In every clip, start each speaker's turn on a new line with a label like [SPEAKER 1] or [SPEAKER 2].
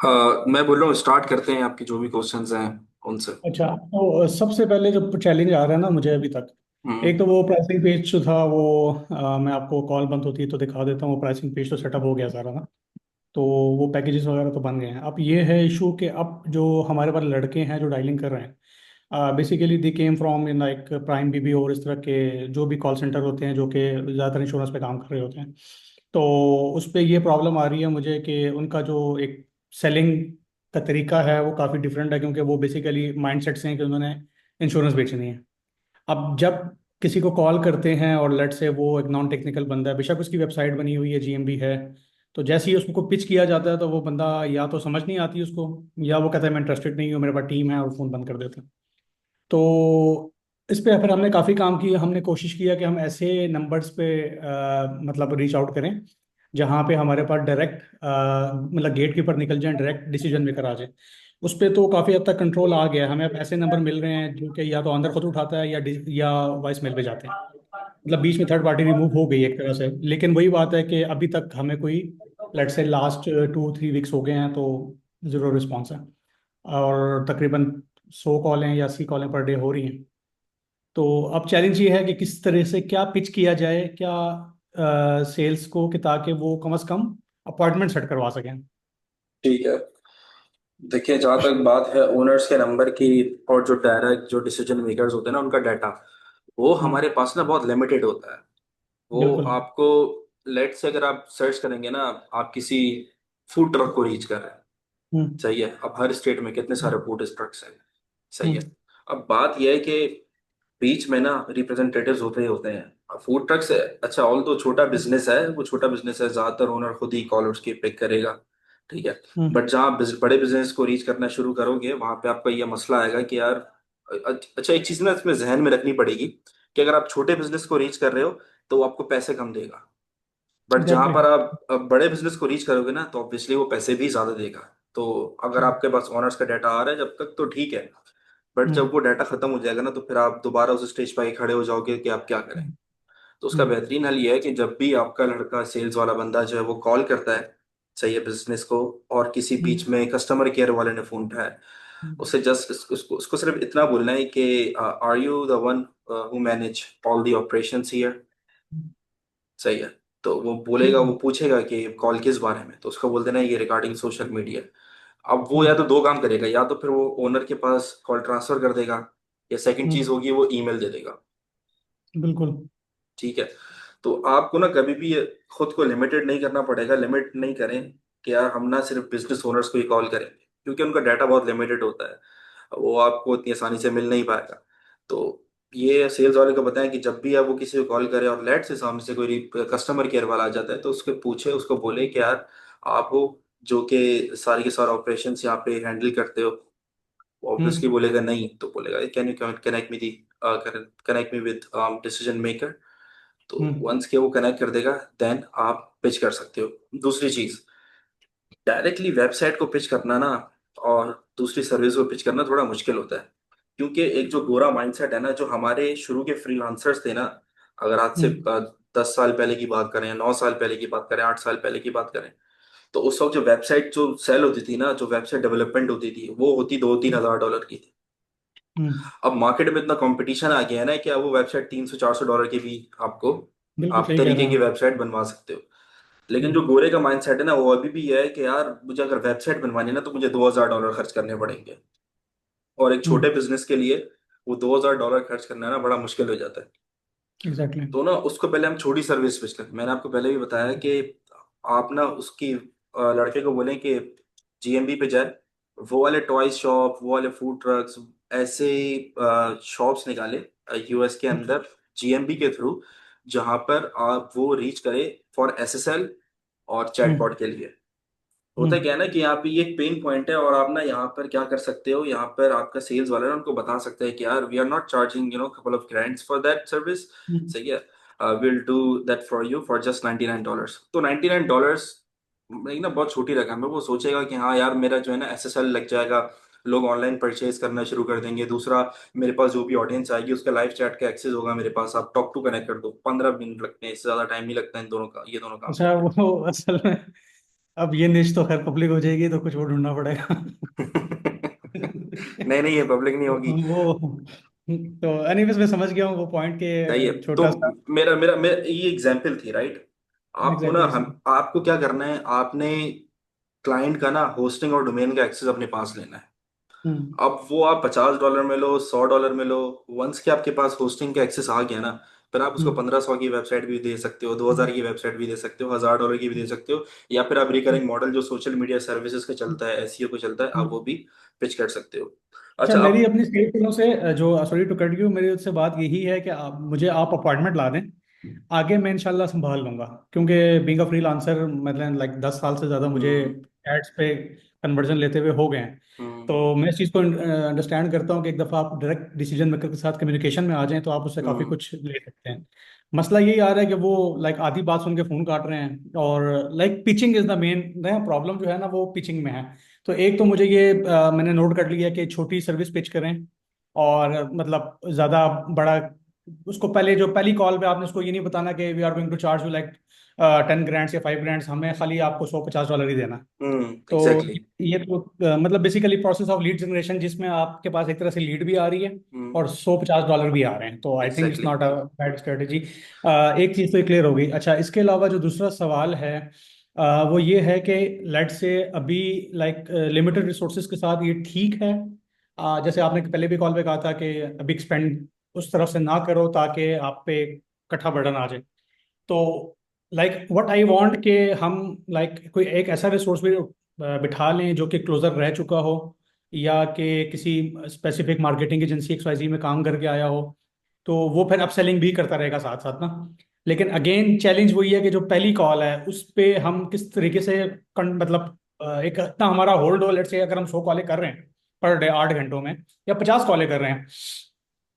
[SPEAKER 1] मैं बोल रहा हूँ स्टार्ट करते हैं आपकी जो भी क्वेश्चंस हैं उनसे।
[SPEAKER 2] अच्छा, तो सबसे पहले जो चैलेंज आ रहा है ना मुझे अभी तक,
[SPEAKER 1] हम्म।
[SPEAKER 2] एक तो वो प्राइसिंग पेज जो था वो मैं आपको कॉल बंद होती है तो दिखा देता हूँ। वो प्राइसिंग पेज तो सेटअप हो गया सारा ना, तो वो पैकेजेस वगैरह तो बन गए हैं। अब ये है इशू कि अब जो हमारे पास लड़के हैं जो डायलिंग कर रहे हैं, basically they came from in like prime BB और इस तरह के जो भी कॉल सेंटर होते हैं जो कि ज़्यादातर इंश्योरेंस पे काम कर रहे होते हैं। तो उस पे ये प्रॉब्लम आ रही है मुझे कि उनका जो एक सेलिंग का तरीका है वो काफ़ी डिफरेंट है, क्योंकि वो बेसिकली माइंडसेट से हैं कि उन्होंने इंश्योरेंस बेचनी है। अब जब किसी को कॉल करते हैं और लेट से वो एक नॉन टेक्निकल बंदा है, बेशक उसकी वेबसाइट बनी हुई है, जीएमबी है, तो जैसे ही उसको पिच किया जाता है तो वो बंदा या तो समझ नहीं आती उसको, या वो कहता है मैं इंटरेस्टेड नहीं हूँ, मेरे पास टीम है, और फ़ोन बंद कर देता है। तो इस पे फिर हमने काफ़ी काम किया। हमने कोशिश किया कि हम ऐसे नंबर्स पे मतलब रीच आउट करें जहाँ पे हमारे पास डायरेक्ट मतलब गेट कीपर निकल जाए, डायरेक्ट डिसीजन मेकर आ जाए। उस पे तो काफ़ी हद तक कंट्रोल आ गया है। हमें अब ऐसे नंबर मिल रहे हैं जो कि या तो अंदर खुद उठाता है या वॉइस मेल पे जाते हैं। मतलब बीच में थर्ड पार्टी रिमूव हो गई एक तरह से, लेकिन वही बात है कि अभी तक हमें कोई, लेट्स से लास्ट 2-3 वीक्स हो गए हैं तो ज़ीरो रिस्पॉन्स है। और तकरीबन 100 कॉलें या 80 कॉलें पर डे हो रही हैं। तो अब चैलेंज ये है कि किस तरह से क्या पिच किया जाए, क्या सेल्स को, कि ताकि वो कम से कम अपॉइंटमेंट सेट करवा सकें।
[SPEAKER 1] ठीक है। देखिए, जहाँ तक बात है ओनर्स के नंबर की और जो डायरेक्ट जो डिसीजन मेकर्स होते हैं ना उनका डाटा, वो
[SPEAKER 2] हम्म।
[SPEAKER 1] हमारे पास ना बहुत लिमिटेड होता है। वो
[SPEAKER 2] बिल्कुल।
[SPEAKER 1] आपको, लेट से अगर आप सर्च करेंगे ना, आप किसी फूड ट्रक को रीच कर रहे हैं।
[SPEAKER 2] हम्म।
[SPEAKER 1] सही है। अब हर स्टेट में कितने सारे
[SPEAKER 2] हम्म।
[SPEAKER 1] फूड ट्रक्स हैं। सही है।
[SPEAKER 2] हम्म।
[SPEAKER 1] अब बात यह है कि बीच में ना रिप्रेजेंटेटिव्स होते ही होते हैं फूड ट्रक से। अच्छा, ऑल तो छोटा बिजनेस है, वो छोटा बिजनेस है, ज्यादातर ओनर खुद ही कॉल उसकी पिक करेगा। ठीक है।
[SPEAKER 2] हम्म।
[SPEAKER 1] बट जहाँ बड़े बिजनेस को रीच करना शुरू करोगे वहां पे आपका ये मसला आएगा कि यार, अच्छा एक चीज ना इसमें जहन में रखनी पड़ेगी कि अगर आप छोटे बिजनेस को रीच कर रहे हो तो वो आपको पैसे कम देगा। बट जहां
[SPEAKER 2] एग्जैक्टली।
[SPEAKER 1] पर आप बड़े बिजनेस को रीच करोगे ना तो ऑब्वियसली वो पैसे भी ज्यादा देगा। तो अगर आपके पास ऑनर्स का डाटा आ रहा है जब तक तो ठीक है। बट जब
[SPEAKER 2] हम्म।
[SPEAKER 1] वो डाटा खत्म हो जाएगा ना तो फिर आप दोबारा उस स्टेज पर खड़े हो जाओगे कि आप क्या करें। तो उसका
[SPEAKER 2] हम्म।
[SPEAKER 1] बेहतरीन हल ये है कि जब भी आपका लड़का सेल्स वाला बंदा जो है वो कॉल करता है, सही है, बिजनेस को, और किसी बीच
[SPEAKER 2] हम्म।
[SPEAKER 1] में कस्टमर केयर वाले ने फोन उठाया, उसे जस्ट उसको सिर्फ इतना बोलना है कि are you the one who manage all the operations here. सही है। तो वो बोलेगा, वो
[SPEAKER 2] हम्म।
[SPEAKER 1] पूछेगा कि कॉल किस बारे में, तो उसको बोल देना है ये रिगार्डिंग सोशल मीडिया। अब वो या
[SPEAKER 2] हम्म।
[SPEAKER 1] तो दो काम करेगा, या तो फिर वो ओनर के पास कॉल ट्रांसफर कर देगा, या सेकंड चीज
[SPEAKER 2] हम्म।
[SPEAKER 1] होगी वो ईमेल दे देगा।
[SPEAKER 2] बिल्कुल।
[SPEAKER 1] ठीक है। तो आपको ना कभी भी खुद को लिमिटेड नहीं करना पड़ेगा। लिमिट नहीं करें कि यार हम ना सिर्फ बिजनेस ओनर्स को ही कॉल करेंगे, क्योंकि उनका डाटा बहुत लिमिटेड होता है, वो आपको इतनी आसानी से मिल नहीं पाएगा। तो ये सेल्स वाले को बताएं कि जब भी आप वो किसी को कॉल करें और लेट से सामने से कोई कस्टमर केयर वाला आ जाता है तो उसके पूछे, उसको बोले कि यार आप हो जो कि सारी के सारे ऑपरेशन यहाँ पे हैंडल करते हो। ऑब्वियसली
[SPEAKER 2] हम्म।
[SPEAKER 1] बोलेगा नहीं, तो बोलेगा can you connect me the connect me with decision maker. तो
[SPEAKER 2] हम्म।
[SPEAKER 1] वंस के वो कनेक्ट कर देगा, देन आप पिच कर सकते हो। दूसरी चीज, डायरेक्टली वेबसाइट को पिच करना ना और दूसरी सर्विस को पिच करना थोड़ा मुश्किल होता है, क्योंकि एक जो गोरा माइंडसेट है ना, जो हमारे शुरू के फ्रीलांसर्स थे ना, अगर आज से
[SPEAKER 2] हम्म।
[SPEAKER 1] 10 साल पहले की बात करें, 9 साल पहले की बात करें, 8 साल पहले की बात करें, तो उस वक्त जो वेबसाइट जो सेल होती थी ना, जो वेबसाइट डेवलपमेंट होती थी, वो होती 2-3 हजार डॉलर की थी।
[SPEAKER 2] हम्म।
[SPEAKER 1] अब मार्केट में इतना कंपटीशन आ गया है ना कि अब वो वेबसाइट 300-400 डॉलर की भी आपको
[SPEAKER 2] बिल्कुल
[SPEAKER 1] आप
[SPEAKER 2] सही कह
[SPEAKER 1] तरीके
[SPEAKER 2] रहे
[SPEAKER 1] की
[SPEAKER 2] हैं।
[SPEAKER 1] वेबसाइट बनवा सकते हो। लेकिन जो
[SPEAKER 2] हम्म।
[SPEAKER 1] गोरे का माइंडसेट है ना, वो अभी भी ये है कि यार मुझे अगर वेबसाइट बनवानी है ना तो मुझे 2,000 डॉलर खर्च करने पड़ेंगे। और एक छोटे
[SPEAKER 2] हम्म।
[SPEAKER 1] बिजनेस के लिए वो 2,000 डॉलर खर्च करना ना बड़ा मुश्किल हो जाता है।
[SPEAKER 2] एग्जैक्टली।
[SPEAKER 1] तो ना उसको पहले हम छोटी सर्विस पिच करते, मैंने आपको पहले भी बताया कि आप ना उसकी लड़के को बोलें कि जीएमबी पे जाए, वो वाले टॉय शॉप, वो वाले फूड ट्रक्स, ऐसे शॉप्स निकाले यूएस के अंदर जीएमबी के थ्रू, जहां पर आप वो रीच करे फॉर एसएसएल और
[SPEAKER 2] हम्म।
[SPEAKER 1] चैटबॉट के लिए। होता
[SPEAKER 2] हम्म।
[SPEAKER 1] क्या है ना कि यहाँ पे ये एक पेन पॉइंट है, और आप ना यहाँ पर क्या कर सकते हो, यहाँ पर आपका सेल्स वाला ना उनको बता सकते हैं कि यार we are not charging couple of grands for that service.
[SPEAKER 2] Hmm.
[SPEAKER 1] सही है। Will do that for you for just $99। तो $99 एक ना बहुत छोटी रकम है। वो सोचेगा कि हाँ यार मेरा जो है ना एसएसएल लग जाएगा, लोग ऑनलाइन परचेज करना शुरू कर देंगे। दूसरा, मेरे पास जो भी ऑडियंस आएगी उसका लाइव चैट का एक्सेस होगा मेरे पास, आप टॉक टू कनेक्ट कर दो, 15 मिनट लगते हैं, इससे ज्यादा टाइम नहीं लगता इन दोनों का, ये दोनों काम
[SPEAKER 2] अच्छा,
[SPEAKER 1] करने में।
[SPEAKER 2] वो असल में अब ये निश तो खैर पब्लिक हो जाएगी, तो कुछ वो ढूंढना पड़ेगा।
[SPEAKER 1] नहीं नहीं, ये पब्लिक नहीं होगी।
[SPEAKER 2] वो तो एनीवेज मैं समझ गया हूँ वो पॉइंट
[SPEAKER 1] सही है।
[SPEAKER 2] के,
[SPEAKER 1] तो
[SPEAKER 2] छोटा सा।
[SPEAKER 1] मेरा ये एग्जाम्पल थी, राइट। आपको ना
[SPEAKER 2] एग्जैक्टली
[SPEAKER 1] हम
[SPEAKER 2] सर।
[SPEAKER 1] आपको क्या करना है, आपने क्लाइंट का ना होस्टिंग और डोमेन का एक्सेस अपने पास लेना है।
[SPEAKER 2] हम्म
[SPEAKER 1] अब वो आप $50 में लो, $100 में लो, वंस के आपके पास होस्टिंग का एक्सेस आ गया ना, फिर आप उसको
[SPEAKER 2] हम्म
[SPEAKER 1] 1500 की वेबसाइट भी दे सकते हो, 2000
[SPEAKER 2] हम्म
[SPEAKER 1] की वेबसाइट भी दे सकते हो, $1000 की भी दे सकते हो, या फिर आप
[SPEAKER 2] हम्म
[SPEAKER 1] रिकरिंग मॉडल जो सोशल मीडिया सर्विसेज का चलता है, एसईओ को चलता है, आप वो
[SPEAKER 2] हम्म।
[SPEAKER 1] भी पिच कर सकते हो।
[SPEAKER 2] अच्छा,
[SPEAKER 1] अच्छा
[SPEAKER 2] मेरी
[SPEAKER 1] अब।
[SPEAKER 2] अपनी सेल्स टीमों से जो, सॉरी टू कट यू, मेरी उससे बात यही है कि आप अपॉइंटमेंट ला दें। आगे मैं इंशाल्लाह संभाल लूंगा, क्योंकि बीइंग अ फ्रीलांसर मतलब लाइक 10 साल से ज़्यादा मुझे
[SPEAKER 1] हम्म
[SPEAKER 2] एड्स पे कन्वर्जन लेते हुए हो गए हैं।
[SPEAKER 1] हम्म
[SPEAKER 2] तो मैं इस चीज़ को अंडरस्टैंड करता हूँ कि एक दफ़ा आप डायरेक्ट डिसीजन मेकर के साथ कम्युनिकेशन में आ जाएं तो आप उससे काफ़ी
[SPEAKER 1] हम्म
[SPEAKER 2] कुछ ले सकते हैं। मसला यही आ रहा है कि वो लाइक आधी बात सुन के फ़ोन काट रहे हैं, और like pitching is the main problem जो है ना, वो पिचिंग में है। तो एक तो मुझे ये मैंने नोट कर लिया कि छोटी सर्विस पिच करें, और मतलब ज़्यादा बड़ा, उसको पहले जो पहली कॉल पे आपने उसको ये नहीं बताना कि we are going to charge you like 10 grands या 5 ग्रांड्स, हमें खाली आपको $150 ही देना। तो
[SPEAKER 1] एग्जैक्टली।
[SPEAKER 2] ये तो मतलब basically process of lead generation, जिसमें आपके पास एक तरह से लीड भी आ रही है
[SPEAKER 1] हम्म
[SPEAKER 2] और $150 भी आ रहे हैं, तो I think it's
[SPEAKER 1] exactly.
[SPEAKER 2] Not a bad strategy. एक चीज़ तो क्लियर हो गई। अच्छा, इसके अलावा जो दूसरा सवाल है वो ये है कि लेट से अभी लाइक लिमिटेड रिसोर्सेज के साथ ये ठीक है। जैसे आपने पहले भी कॉल पे कहा था कि अभी एक्सपेंड उस तरफ से ना करो ताकि आप पे इकट्ठा बर्डन आ जाए। तो लाइक व्हाट आई वांट कि हम लाइक कोई एक ऐसा रिसोर्स भी बिठा लें जो कि क्लोजर रह चुका हो, या कि किसी स्पेसिफिक मार्केटिंग एजेंसी XYZ में काम करके आया हो, तो वो फिर अपसेलिंग भी करता रहेगा साथ साथ ना। लेकिन अगेन चैलेंज वही है कि जो पहली कॉल है उस पे हम किस तरीके से मतलब एक इतना हमारा होल्ड हो, लेट्स से अगर हम 100 कॉलें कर रहे हैं पर डे 8 घंटों में, या 50 कॉलें कर रहे हैं,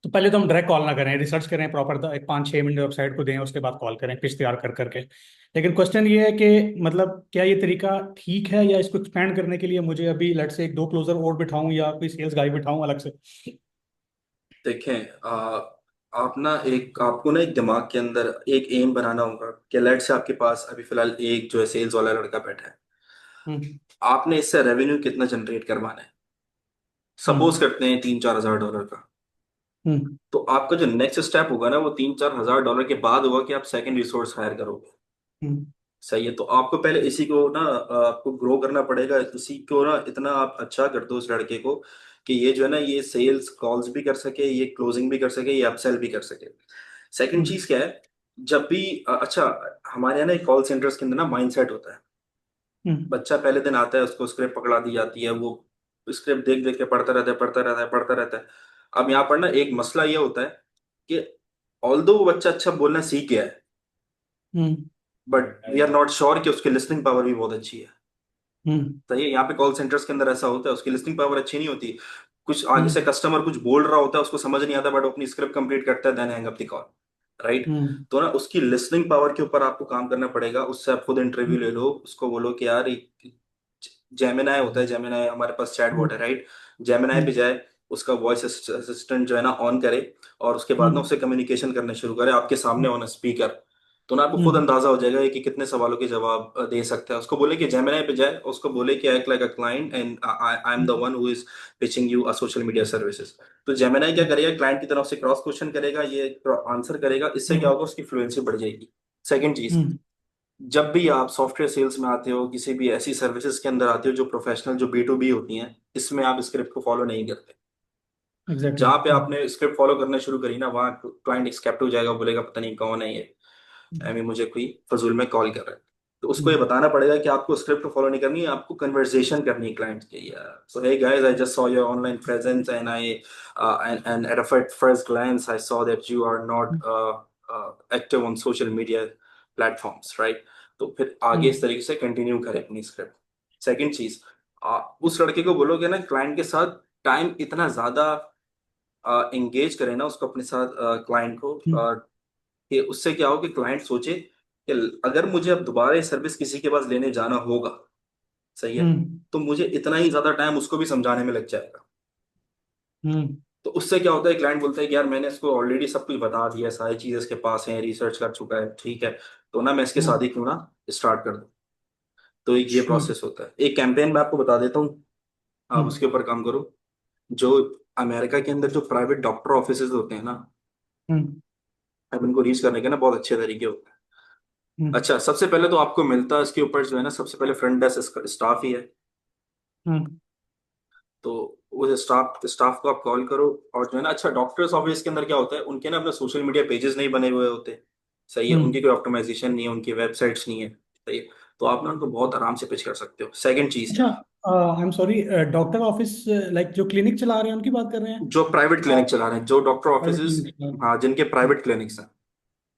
[SPEAKER 2] तो पहले तो हम डायरेक्ट कॉल ना करें, रिसर्च करें प्रॉपर, एक 5-6 मिनट वेबसाइट को दें, उसके बाद कॉल करें पिच तैयार कर करके। लेकिन क्वेश्चन ये है कि मतलब क्या ये तरीका ठीक है, या इसको एक्सपेंड करने के लिए मुझे अभी लेट से एक दो क्लोजर और बिठाऊं या कोई सेल्स गाई बिठाऊं अलग से।
[SPEAKER 1] देखें, आप ना एक आपको ना एक दिमाग के अंदर एक एम बनाना होगा कि लेट से आपके पास अभी फिलहाल एक जो है सेल्स वाला लड़का बैठा है,
[SPEAKER 2] हम्म
[SPEAKER 1] आपने इससे रेवेन्यू कितना जनरेट करवाना है। सपोज
[SPEAKER 2] हम्म
[SPEAKER 1] करते हैं $3-4 हज़ार का।
[SPEAKER 2] हम्म
[SPEAKER 1] तो आपका जो नेक्स्ट स्टेप होगा ना, वो $3-4 हज़ार के बाद होगा कि आप सेकंड रिसोर्स हायर करोगे।
[SPEAKER 2] हम्म
[SPEAKER 1] सही है। तो आपको पहले इसी को ना आपको ग्रो करना पड़ेगा, इसी को ना इतना आप अच्छा कर दो उस लड़के को कि ये जो है ना, ये सेल्स कॉल्स भी कर सके, ये क्लोजिंग भी कर सके, ये अपसेल भी कर सके। सेकंड
[SPEAKER 2] हम्म
[SPEAKER 1] चीज क्या है, जब भी अच्छा, हमारे यहाँ ना कॉल सेंटर्स के अंदर ना माइंडसेट होता है।
[SPEAKER 2] हम्म
[SPEAKER 1] बच्चा पहले दिन आता है, उसको स्क्रिप्ट पकड़ा दी जाती है, वो स्क्रिप्ट देख देख के पढ़ता रहता है, पढ़ता रहता है, पढ़ता रहता है। अब यहाँ पर ना एक मसला ये होता है कि ऑल्दो वो बच्चा अच्छा बोलना सीख गया है,
[SPEAKER 2] hmm
[SPEAKER 1] but we are not sure कि उसकी लिसनिंग पावर भी बहुत अच्छी है।
[SPEAKER 2] हम्म
[SPEAKER 1] तो ये यहाँ पे कॉल सेंटर्स के अंदर ऐसा होता है, उसकी लिसनिंग पावर अच्छी नहीं होती। कुछ आगे से
[SPEAKER 2] हम्म
[SPEAKER 1] कस्टमर कुछ बोल रहा होता है, उसको समझ नहीं आता, बट वो अपनी स्क्रिप्ट कंप्लीट करता है, then hang up the call, right.
[SPEAKER 2] Hmm
[SPEAKER 1] तो ना उसकी लिसनिंग पावर के ऊपर आपको काम करना पड़ेगा। उससे आप खुद इंटरव्यू ले
[SPEAKER 2] हम्म
[SPEAKER 1] लो, उसको बोलो कि यार जेमिनाई होता है, जेमिनाई हमारे पास चैट बॉट है, राइट। जेमिनाई पे
[SPEAKER 2] हम्म
[SPEAKER 1] जाए, उसका वॉइस असिस्टेंट जो है ना ऑन करे, और उसके बाद ना
[SPEAKER 2] हम्म
[SPEAKER 1] उससे कम्युनिकेशन करना शुरू करे आपके सामने ऑन स्पीकर। तो ना आपको खुद
[SPEAKER 2] हम्म
[SPEAKER 1] अंदाजा हो जाएगा कि कितने सवालों के जवाब दे सकता है। उसको बोले कि जेमिनाई पे जाए, उसको बोले कि act like a client and I am the one who is pitching you a social media services. तो जेमिनाई क्या करेगा, क्लाइंट की तरफ से क्रॉस क्वेश्चन करेगा, ये आंसर करेगा, इससे क्या
[SPEAKER 2] हम्म
[SPEAKER 1] होगा, उसकी फ्लुएंसी बढ़ जाएगी। सेकंड चीज,
[SPEAKER 2] हम्म
[SPEAKER 1] जब भी आप सॉफ्टवेयर सेल्स में आते हो, किसी भी ऐसी सर्विसेज के अंदर आते हो जो प्रोफेशनल, जो B2B होती हैं, इसमें आप स्क्रिप्ट को फॉलो नहीं करते।
[SPEAKER 2] एग्जैक्टली।
[SPEAKER 1] जहां पे आपने स्क्रिप्ट फॉलो करना शुरू करी ना, वहाँ क्लाइंट एक्सेप्ट हो जाएगा, बोलेगा पता नहीं कौन है ये, एमी मुझे कोई फजूल में कॉल कर रहा है। तो उसको ये बताना पड़ेगा कि आपको स्क्रिप्ट फॉलो नहीं करनी है, आपको कन्वर्सेशन करनी है क्लाइंट के। So hey guys, I just saw your online presence and I and at a first glance I saw that you are not active on social media platforms, right? तो फिर आगे इस तरीके से कंटिन्यू करें अपनी स्क्रिप्ट। सेकंड चीज, उस लड़के को बोलोगे ना क्लाइंट के साथ टाइम इतना ज्यादा एंगेज करें ना उसको अपने साथ, क्लाइंट को, कि उससे क्या हो कि क्लाइंट सोचे कि अगर मुझे अब दोबारा ये सर्विस किसी के पास लेने जाना होगा, सही है,
[SPEAKER 2] हम्म
[SPEAKER 1] तो मुझे इतना ही ज्यादा टाइम उसको भी समझाने में लग जाएगा।
[SPEAKER 2] हम्म
[SPEAKER 1] तो उससे क्या होता है, क्लाइंट बोलता है कि यार मैंने इसको ऑलरेडी सब कुछ बता दिया है, सारी चीजें इसके पास हैं, रिसर्च कर चुका है, ठीक है, तो ना मैं इसके साथ
[SPEAKER 2] हम्म
[SPEAKER 1] ही क्यों ना स्टार्ट कर दूं। तो एक ये
[SPEAKER 2] हम्म।
[SPEAKER 1] प्रोसेस होता है। एक कैंपेन मैं आपको बता देता हूँ, आप
[SPEAKER 2] हम्म।
[SPEAKER 1] उसके ऊपर काम करो। जो अमेरिका के अंदर जो प्राइवेट डॉक्टर ऑफिसेज होते हैं ना,
[SPEAKER 2] हम्म।
[SPEAKER 1] अब इनको रीच करने के ना बहुत अच्छे तरीके होते हैं।
[SPEAKER 2] हम्म।
[SPEAKER 1] अच्छा, सबसे पहले तो आपको मिलता है इसके ऊपर जो है ना, सबसे पहले फ्रंट डेस्क स्टाफ ही है।
[SPEAKER 2] हम्म।
[SPEAKER 1] तो उस स्टाफ स्टाफ को आप कॉल करो। और जो है ना, अच्छा डॉक्टर्स ऑफिस के अंदर क्या होता है, उनके ना अपने सोशल मीडिया पेजेस नहीं बने हुए होते। सही है, उनकी
[SPEAKER 2] हम्म।
[SPEAKER 1] कोई ऑप्टिमाइजेशन नहीं है, उनकी वेबसाइट्स नहीं है। सही है। तो आप ना उनको बहुत आराम से पिच कर सकते हो। सेकंड चीज,
[SPEAKER 2] अच्छा, I am sorry, doctor office like जो क्लिनिक चला रहे हैं उनकी बात कर रहे हैं?
[SPEAKER 1] जो प्राइवेट क्लिनिक चला रहे हैं, जो डॉक्टर
[SPEAKER 2] प्राइवेट
[SPEAKER 1] ऑफिस,
[SPEAKER 2] क्लिनिक चला रहे
[SPEAKER 1] हाँ जिनके
[SPEAKER 2] हैं।
[SPEAKER 1] प्राइवेट क्लिनिक्स हैं,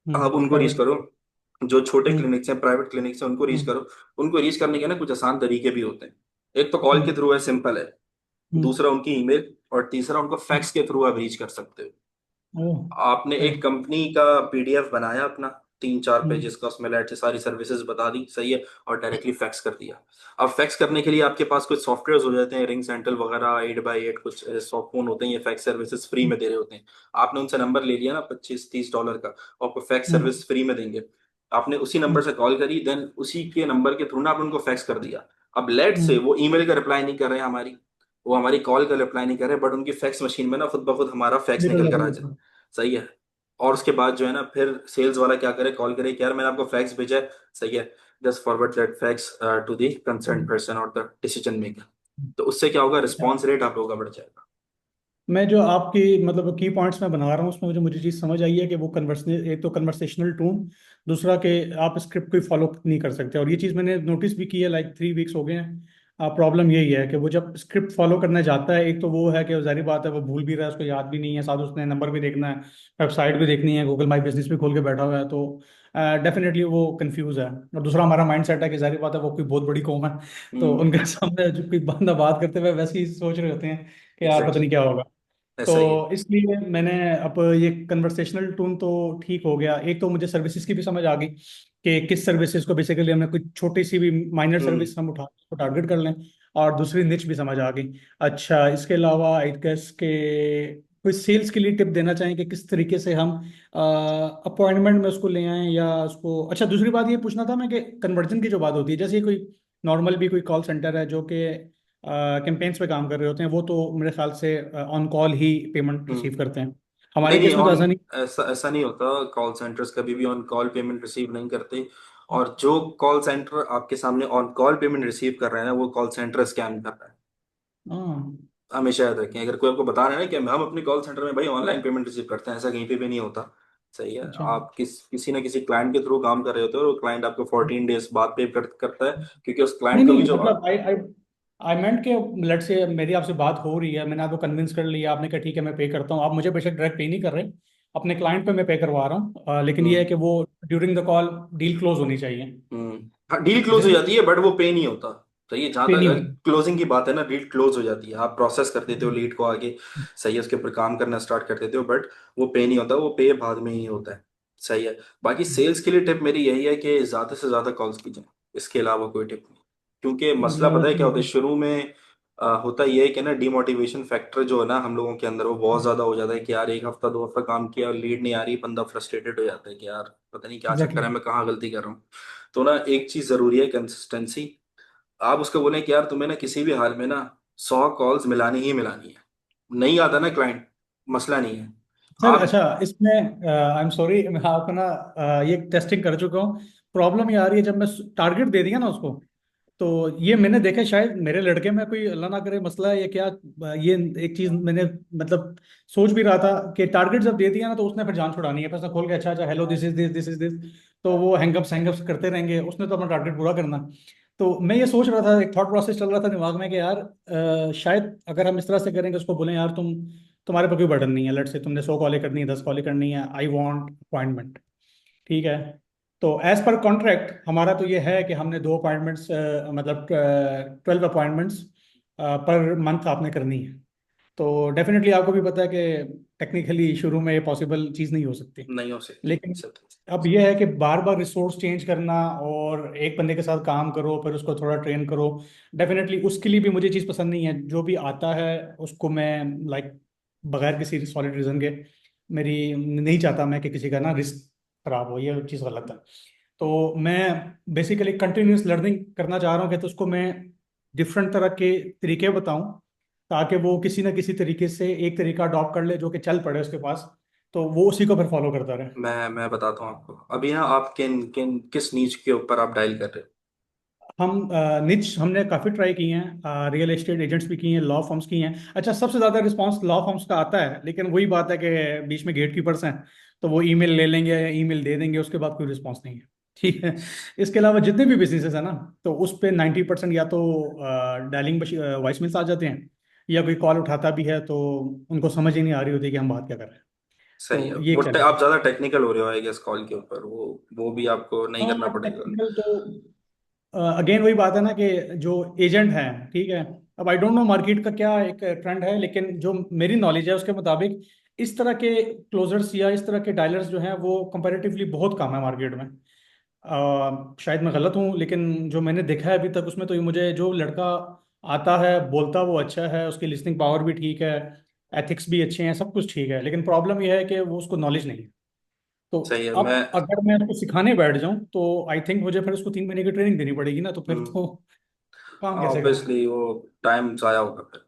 [SPEAKER 1] आप उनको रीच
[SPEAKER 2] प्राइवेट।
[SPEAKER 1] करो। जो छोटे
[SPEAKER 2] हम्म।
[SPEAKER 1] क्लिनिक्स हैं, प्राइवेट क्लिनिक्स हैं, उनको रीच
[SPEAKER 2] हम्म।
[SPEAKER 1] करो। उनको रीच करने के ना कुछ आसान तरीके भी होते हैं। एक तो कॉल के
[SPEAKER 2] हम्म।
[SPEAKER 1] थ्रू है, सिंपल है।
[SPEAKER 2] हम्म।
[SPEAKER 1] दूसरा उनकी ईमेल, और तीसरा उनको फैक्स के थ्रू आप रीच कर सकते हो।
[SPEAKER 2] ओह।
[SPEAKER 1] आपने
[SPEAKER 2] ओके।
[SPEAKER 1] एक कंपनी का पीडीएफ बनाया अपना, 3-4 पेजेस
[SPEAKER 2] हम्म।
[SPEAKER 1] का, उसमें लाइट से सारी सर्विसेज बता दी, सही है, और डायरेक्टली फैक्स कर दिया। अब फैक्स करने के लिए आपके पास कुछ सॉफ्टवेयर हो जाते हैं, रिंग सेंट्रल वगैरह, 8x8 कुछ सॉफ्ट फोन होते हैं, ये फैक्स सर्विसेज फ्री में दे रहे होते हैं। आपने उनसे नंबर ले लिया ना $25-30 का, और आपको फैक्स
[SPEAKER 2] हम्म।
[SPEAKER 1] सर्विस फ्री में देंगे। आपने उसी नंबर
[SPEAKER 2] हम्म।
[SPEAKER 1] से कॉल करी, देन उसी के नंबर के थ्रू ना आपने उनको फैक्स कर दिया। अब लेट से
[SPEAKER 2] हम्म।
[SPEAKER 1] वो ईमेल का रिप्लाई नहीं कर रहे हैं हमारी, वो हमारी कॉल का रिप्लाई नहीं कर रहे, बट उनकी फैक्स मशीन में ना खुद ब खुद हमारा फैक्स
[SPEAKER 2] निकल
[SPEAKER 1] निकल कर
[SPEAKER 2] जाता
[SPEAKER 1] आ जाए।
[SPEAKER 2] है।
[SPEAKER 1] सही है। और उसके बाद जो है ना, फिर सेल्स वाला क्या करे, कॉल करे कि यार मैंने आपको फैक्स भेजा है। सही है, just forward that fax to the concern
[SPEAKER 2] hmm.
[SPEAKER 1] Person और द डिसीजन मेकर। तो उससे क्या होगा,
[SPEAKER 2] अच्छा,
[SPEAKER 1] रिस्पॉन्स रेट आप लोगों का बढ़ जाएगा।
[SPEAKER 2] मैं जो आपकी मतलब की पॉइंट्स में बना रहा हूँ उसमें मुझे मुझे चीज़ समझ आई है कि वो कन्वर्सन, एक तो कन्वर्सेशनल टोन, दूसरा कि आप स्क्रिप्ट कोई फॉलो नहीं कर सकते। और ये चीज़ मैंने नोटिस भी की है, लाइक 3 वीक्स हो गए हैं। प्रॉब्लम यही है कि वो जब स्क्रिप्ट फॉलो करने जाता है, एक तो वो है कि जाहिर बात है वो भूल भी रहा है, उसको याद भी नहीं है, साथ उसने नंबर भी देखना है, वेबसाइट भी देखनी है, गूगल माई बिजनेस भी खोल के बैठा हुआ है, तो डेफिनेटली वो कंफ्यूज है। और दूसरा हमारा माइंड सेट है कि जाहिर बात है वो कोई बहुत बड़ी कौम है, तो
[SPEAKER 1] हम्म।
[SPEAKER 2] उनके सामने जो कोई बंदा बात करते हुए वैसे ही सोच रहे होते हैं कि यार पता
[SPEAKER 1] एग्जैक्टली,
[SPEAKER 2] नहीं क्या होगा।
[SPEAKER 1] ऐसा ही है।
[SPEAKER 2] तो इसलिए मैंने अब ये कन्वर्सेशनल टोन तो ठीक हो गया। एक तो मुझे सर्विसेज की भी समझ आ गई कि किस सर्विसेज को बेसिकली हमने कोई छोटी सी भी माइनर
[SPEAKER 1] हम्म।
[SPEAKER 2] सर्विस हम उठा उसको टारगेट कर लें। और दूसरी निच भी समझ आ गई। अच्छा, इसके अलावा आई गेस के कोई सेल्स के लिए टिप देना चाहें कि किस तरीके से हम अपॉइंटमेंट में उसको ले आएं या उसको। अच्छा, दूसरी बात ये पूछना था मैं कि कन्वर्जन की जो बात होती है, जैसे कोई नॉर्मल भी कोई कॉल सेंटर है जो कि कैंपेन्स पे काम कर रहे होते हैं, वो तो मेरे ख्याल से ऑन कॉल ही पेमेंट रिसीव
[SPEAKER 1] हम्म।
[SPEAKER 2] करते हैं।
[SPEAKER 1] नहीं
[SPEAKER 2] हमारे
[SPEAKER 1] नहीं,
[SPEAKER 2] केस में तो
[SPEAKER 1] ऑन,
[SPEAKER 2] ऐसा नहीं।
[SPEAKER 1] ऐसा ऐसा नहीं होता। कॉल सेंटर्स कभी भी ऑन कॉल पेमेंट रिसीव नहीं करते। और जो कॉल सेंटर आपके सामने ऑन कॉल पेमेंट रिसीव कर रहे हैं ना, वो कॉल सेंटर स्कैम कर रहा है।
[SPEAKER 2] हाँ।
[SPEAKER 1] हमेशा याद रखें, अगर कोई आपको बता रहा है ना कि हम अपने कॉल सेंटर में भाई ऑनलाइन पेमेंट रिसीव करते हैं, ऐसा कहीं पे भी नहीं होता। सही है।
[SPEAKER 2] अच्छा।
[SPEAKER 1] आप किसी ना किसी क्लाइंट के थ्रू काम कर रहे होते हो, और वो क्लाइंट आपको 14 डेज बाद पे करता है। क्योंकि उस
[SPEAKER 2] नहीं
[SPEAKER 1] क्लाइंट को भी
[SPEAKER 2] नहीं,
[SPEAKER 1] जो
[SPEAKER 2] मतलब आई आई आई मेंट के लेट से मेरी आपसे बात हो रही है, मैंने आपको कन्विंस कर लिया, आपने कहा ठीक है मैं पे करता हूँ, आप मुझे बेशक डायरेक्ट पे नहीं कर रहे, अपने क्लाइंट पे मैं पे करवा रहा हूँ, लेकिन ये है
[SPEAKER 1] हम्म।
[SPEAKER 2] कि वो during the call deal close होनी चाहिए।
[SPEAKER 1] हाँ, डील क्लोज हो
[SPEAKER 2] जिस
[SPEAKER 1] जाती है, बट वो पे नहीं होता। सही है, जहां
[SPEAKER 2] पे नहीं
[SPEAKER 1] तक
[SPEAKER 2] होती।
[SPEAKER 1] क्लोजिंग की बात है ना, डील क्लोज हो जाती है, आप प्रोसेस कर देते हो लीड को आगे। सही है, उसके ऊपर काम करना स्टार्ट कर देते हो, बट वो पे नहीं होता, वो पे बाद में ही होता है। सही है। बाकी सेल्स के लिए टिप मेरी यही है कि ज्यादा से ज्यादा कॉल्स कीजिए। इसके अलावा कोई टिप नहीं। क्योंकि मसला
[SPEAKER 2] ज्यादा
[SPEAKER 1] पता है क्या होता है
[SPEAKER 2] से
[SPEAKER 1] शुरू में, होता ये है कि ना, डिमोटिवेशन फैक्टर जो है ना हम लोगों के अंदर, वो बहुत ज्यादा हो जाता है कि यार एक हफ्ता 2 हफ्ता काम किया और लीड नहीं आ रही, बंदा फ्रस्ट्रेटेड हो जाता है कि यार पता नहीं क्या चक्कर
[SPEAKER 2] एग्जैक्टली।
[SPEAKER 1] है, मैं कहाँ गलती कर रहा हूँ। तो ना एक चीज जरूरी है, कंसिस्टेंसी। आप उसको बोलें कि यार तुम्हें ना किसी भी हाल में ना 100 कॉल्स मिलानी ही मिलानी है। नहीं आता ना क्लाइंट, मसला नहीं है।
[SPEAKER 2] सर
[SPEAKER 1] आप,
[SPEAKER 2] अच्छा, इसमें आई एम सॉरी, मैं आपको ना ये टेस्टिंग कर चुका हूँ। प्रॉब्लम ये आ रही है जब मैं टारगेट दे दिया ना उसको, तो ये मैंने देखा शायद मेरे लड़के में कोई अल्लाह ना करे मसला है या क्या। ये एक चीज मैंने मतलब सोच भी रहा था कि टारगेट जब दे दिया ना तो उसने फिर जान छुड़ानी है, पैसा खोल के अच्छा अच्छा हेलो दिस इज दिस, तो वो हैंगअप्स करते रहेंगे, उसने तो अपना टारगेट पूरा करना। तो मैं ये सोच रहा था, एक थॉट प्रोसेस चल रहा था दिमाग में कि यार शायद अगर हम इस तरह से करेंगे, उसको बोलें यार तुम्हारे पर कोई बर्डन नहीं है, लेट से तुमने 100 कॉलें करनी है, 10 कॉलें करनी है, आई वॉन्ट अपॉइंटमेंट, ठीक है। तो एज पर कॉन्ट्रैक्ट हमारा तो ये है कि हमने 2 अपॉइंटमेंट्स, मतलब 12 अपॉइंटमेंट्स पर मंथ आपने करनी है। तो डेफिनेटली आपको भी पता है कि टेक्निकली शुरू में ये पॉसिबल चीज़ नहीं हो सकती।
[SPEAKER 1] नहीं हो सकती
[SPEAKER 2] लेकिन
[SPEAKER 1] सकती।
[SPEAKER 2] अब ये है कि बार बार रिसोर्स चेंज करना और एक बंदे के साथ काम करो फिर उसको थोड़ा ट्रेन करो, डेफिनेटली उसके लिए भी मुझे चीज़ पसंद नहीं है। जो भी आता है उसको मैं लाइक बगैर किसी सॉलिड रीज़न के, मेरी नहीं चाहता मैं कि किसी का ना रिस्क खराब हो, ये चीज़ गलत है। तो मैं बेसिकली कंटिन्यूस लर्निंग करना चाह रहा हूँ कि तो उसको मैं डिफरेंट तरह के तरीके बताऊं, ताकि वो किसी ना किसी तरीके से एक तरीका अडॉप्ट कर ले जो कि चल पड़े उसके पास, तो वो उसी को फिर फॉलो करता रहे।
[SPEAKER 1] मैं बताता हूँ आपको अभी ना, आप किन किन किस नीच के ऊपर आप डायल कर रहे हो।
[SPEAKER 2] हम निच हमने काफ़ी ट्राई किए हैं, रियल एस्टेट एजेंट्स भी किए हैं, लॉ फर्म्स किए हैं। अच्छा, सबसे ज़्यादा रिस्पांस लॉ फर्म्स का आता है, लेकिन वही बात है कि बीच में गेट कीपर्स हैं, तो वो ईमेल ले लेंगे या ईमेल दे देंगे, उसके बाद कोई रिस्पांस नहीं है। ठीक है। इसके अलावा जितने भी बिजनेसेस हैं ना, तो उस पे 90% या तो डायलिंग वॉइस मेल्स आ जाते हैं, या कोई कॉल उठाता भी है तो उनको समझ ही नहीं आ रही होती कि हम बात क्या कर रहे हैं।
[SPEAKER 1] सही है।
[SPEAKER 2] तो ये एक चैलेंज
[SPEAKER 1] आप
[SPEAKER 2] है।
[SPEAKER 1] ज़्यादा टेक्निकल हो रहे हो आई गेस कॉल के ऊपर, वो भी आपको नहीं करना
[SPEAKER 2] हाँ,
[SPEAKER 1] पड़ेगा।
[SPEAKER 2] टेक्निकल तो अगेन वही बात है ना कि जो एजेंट है, ठीक है, अब आई डोंट नो मार्केट का क्या एक ट्रेंड है, लेकिन जो मेरी नॉलेज है उसके मुताबिक इस तरह के क्लोजर्स या इस तरह के डायलर्स जो हैं वो कंपैरेटिवली बहुत कम है मार्केट में। शायद मैं गलत हूँ, लेकिन जो मैंने देखा है अभी तक उसमें, तो ये मुझे जो लड़का आता है बोलता वो अच्छा है, उसकी लिसनिंग पावर भी ठीक है, एथिक्स भी अच्छे हैं, सब कुछ ठीक है, लेकिन प्रॉब्लम यह है कि वो उसको नॉलेज नहीं है। तो
[SPEAKER 1] सही है।
[SPEAKER 2] अब अगर मैं उसको सिखाने बैठ जाऊं तो आई थिंक मुझे फिर उसको 3 महीने की ट्रेनिंग देनी पड़ेगी ना, तो फिर
[SPEAKER 1] मैं
[SPEAKER 2] तो काम कैसे करेगा।
[SPEAKER 1] ऑब्वियसली वो टाइम जाया होगा फिर।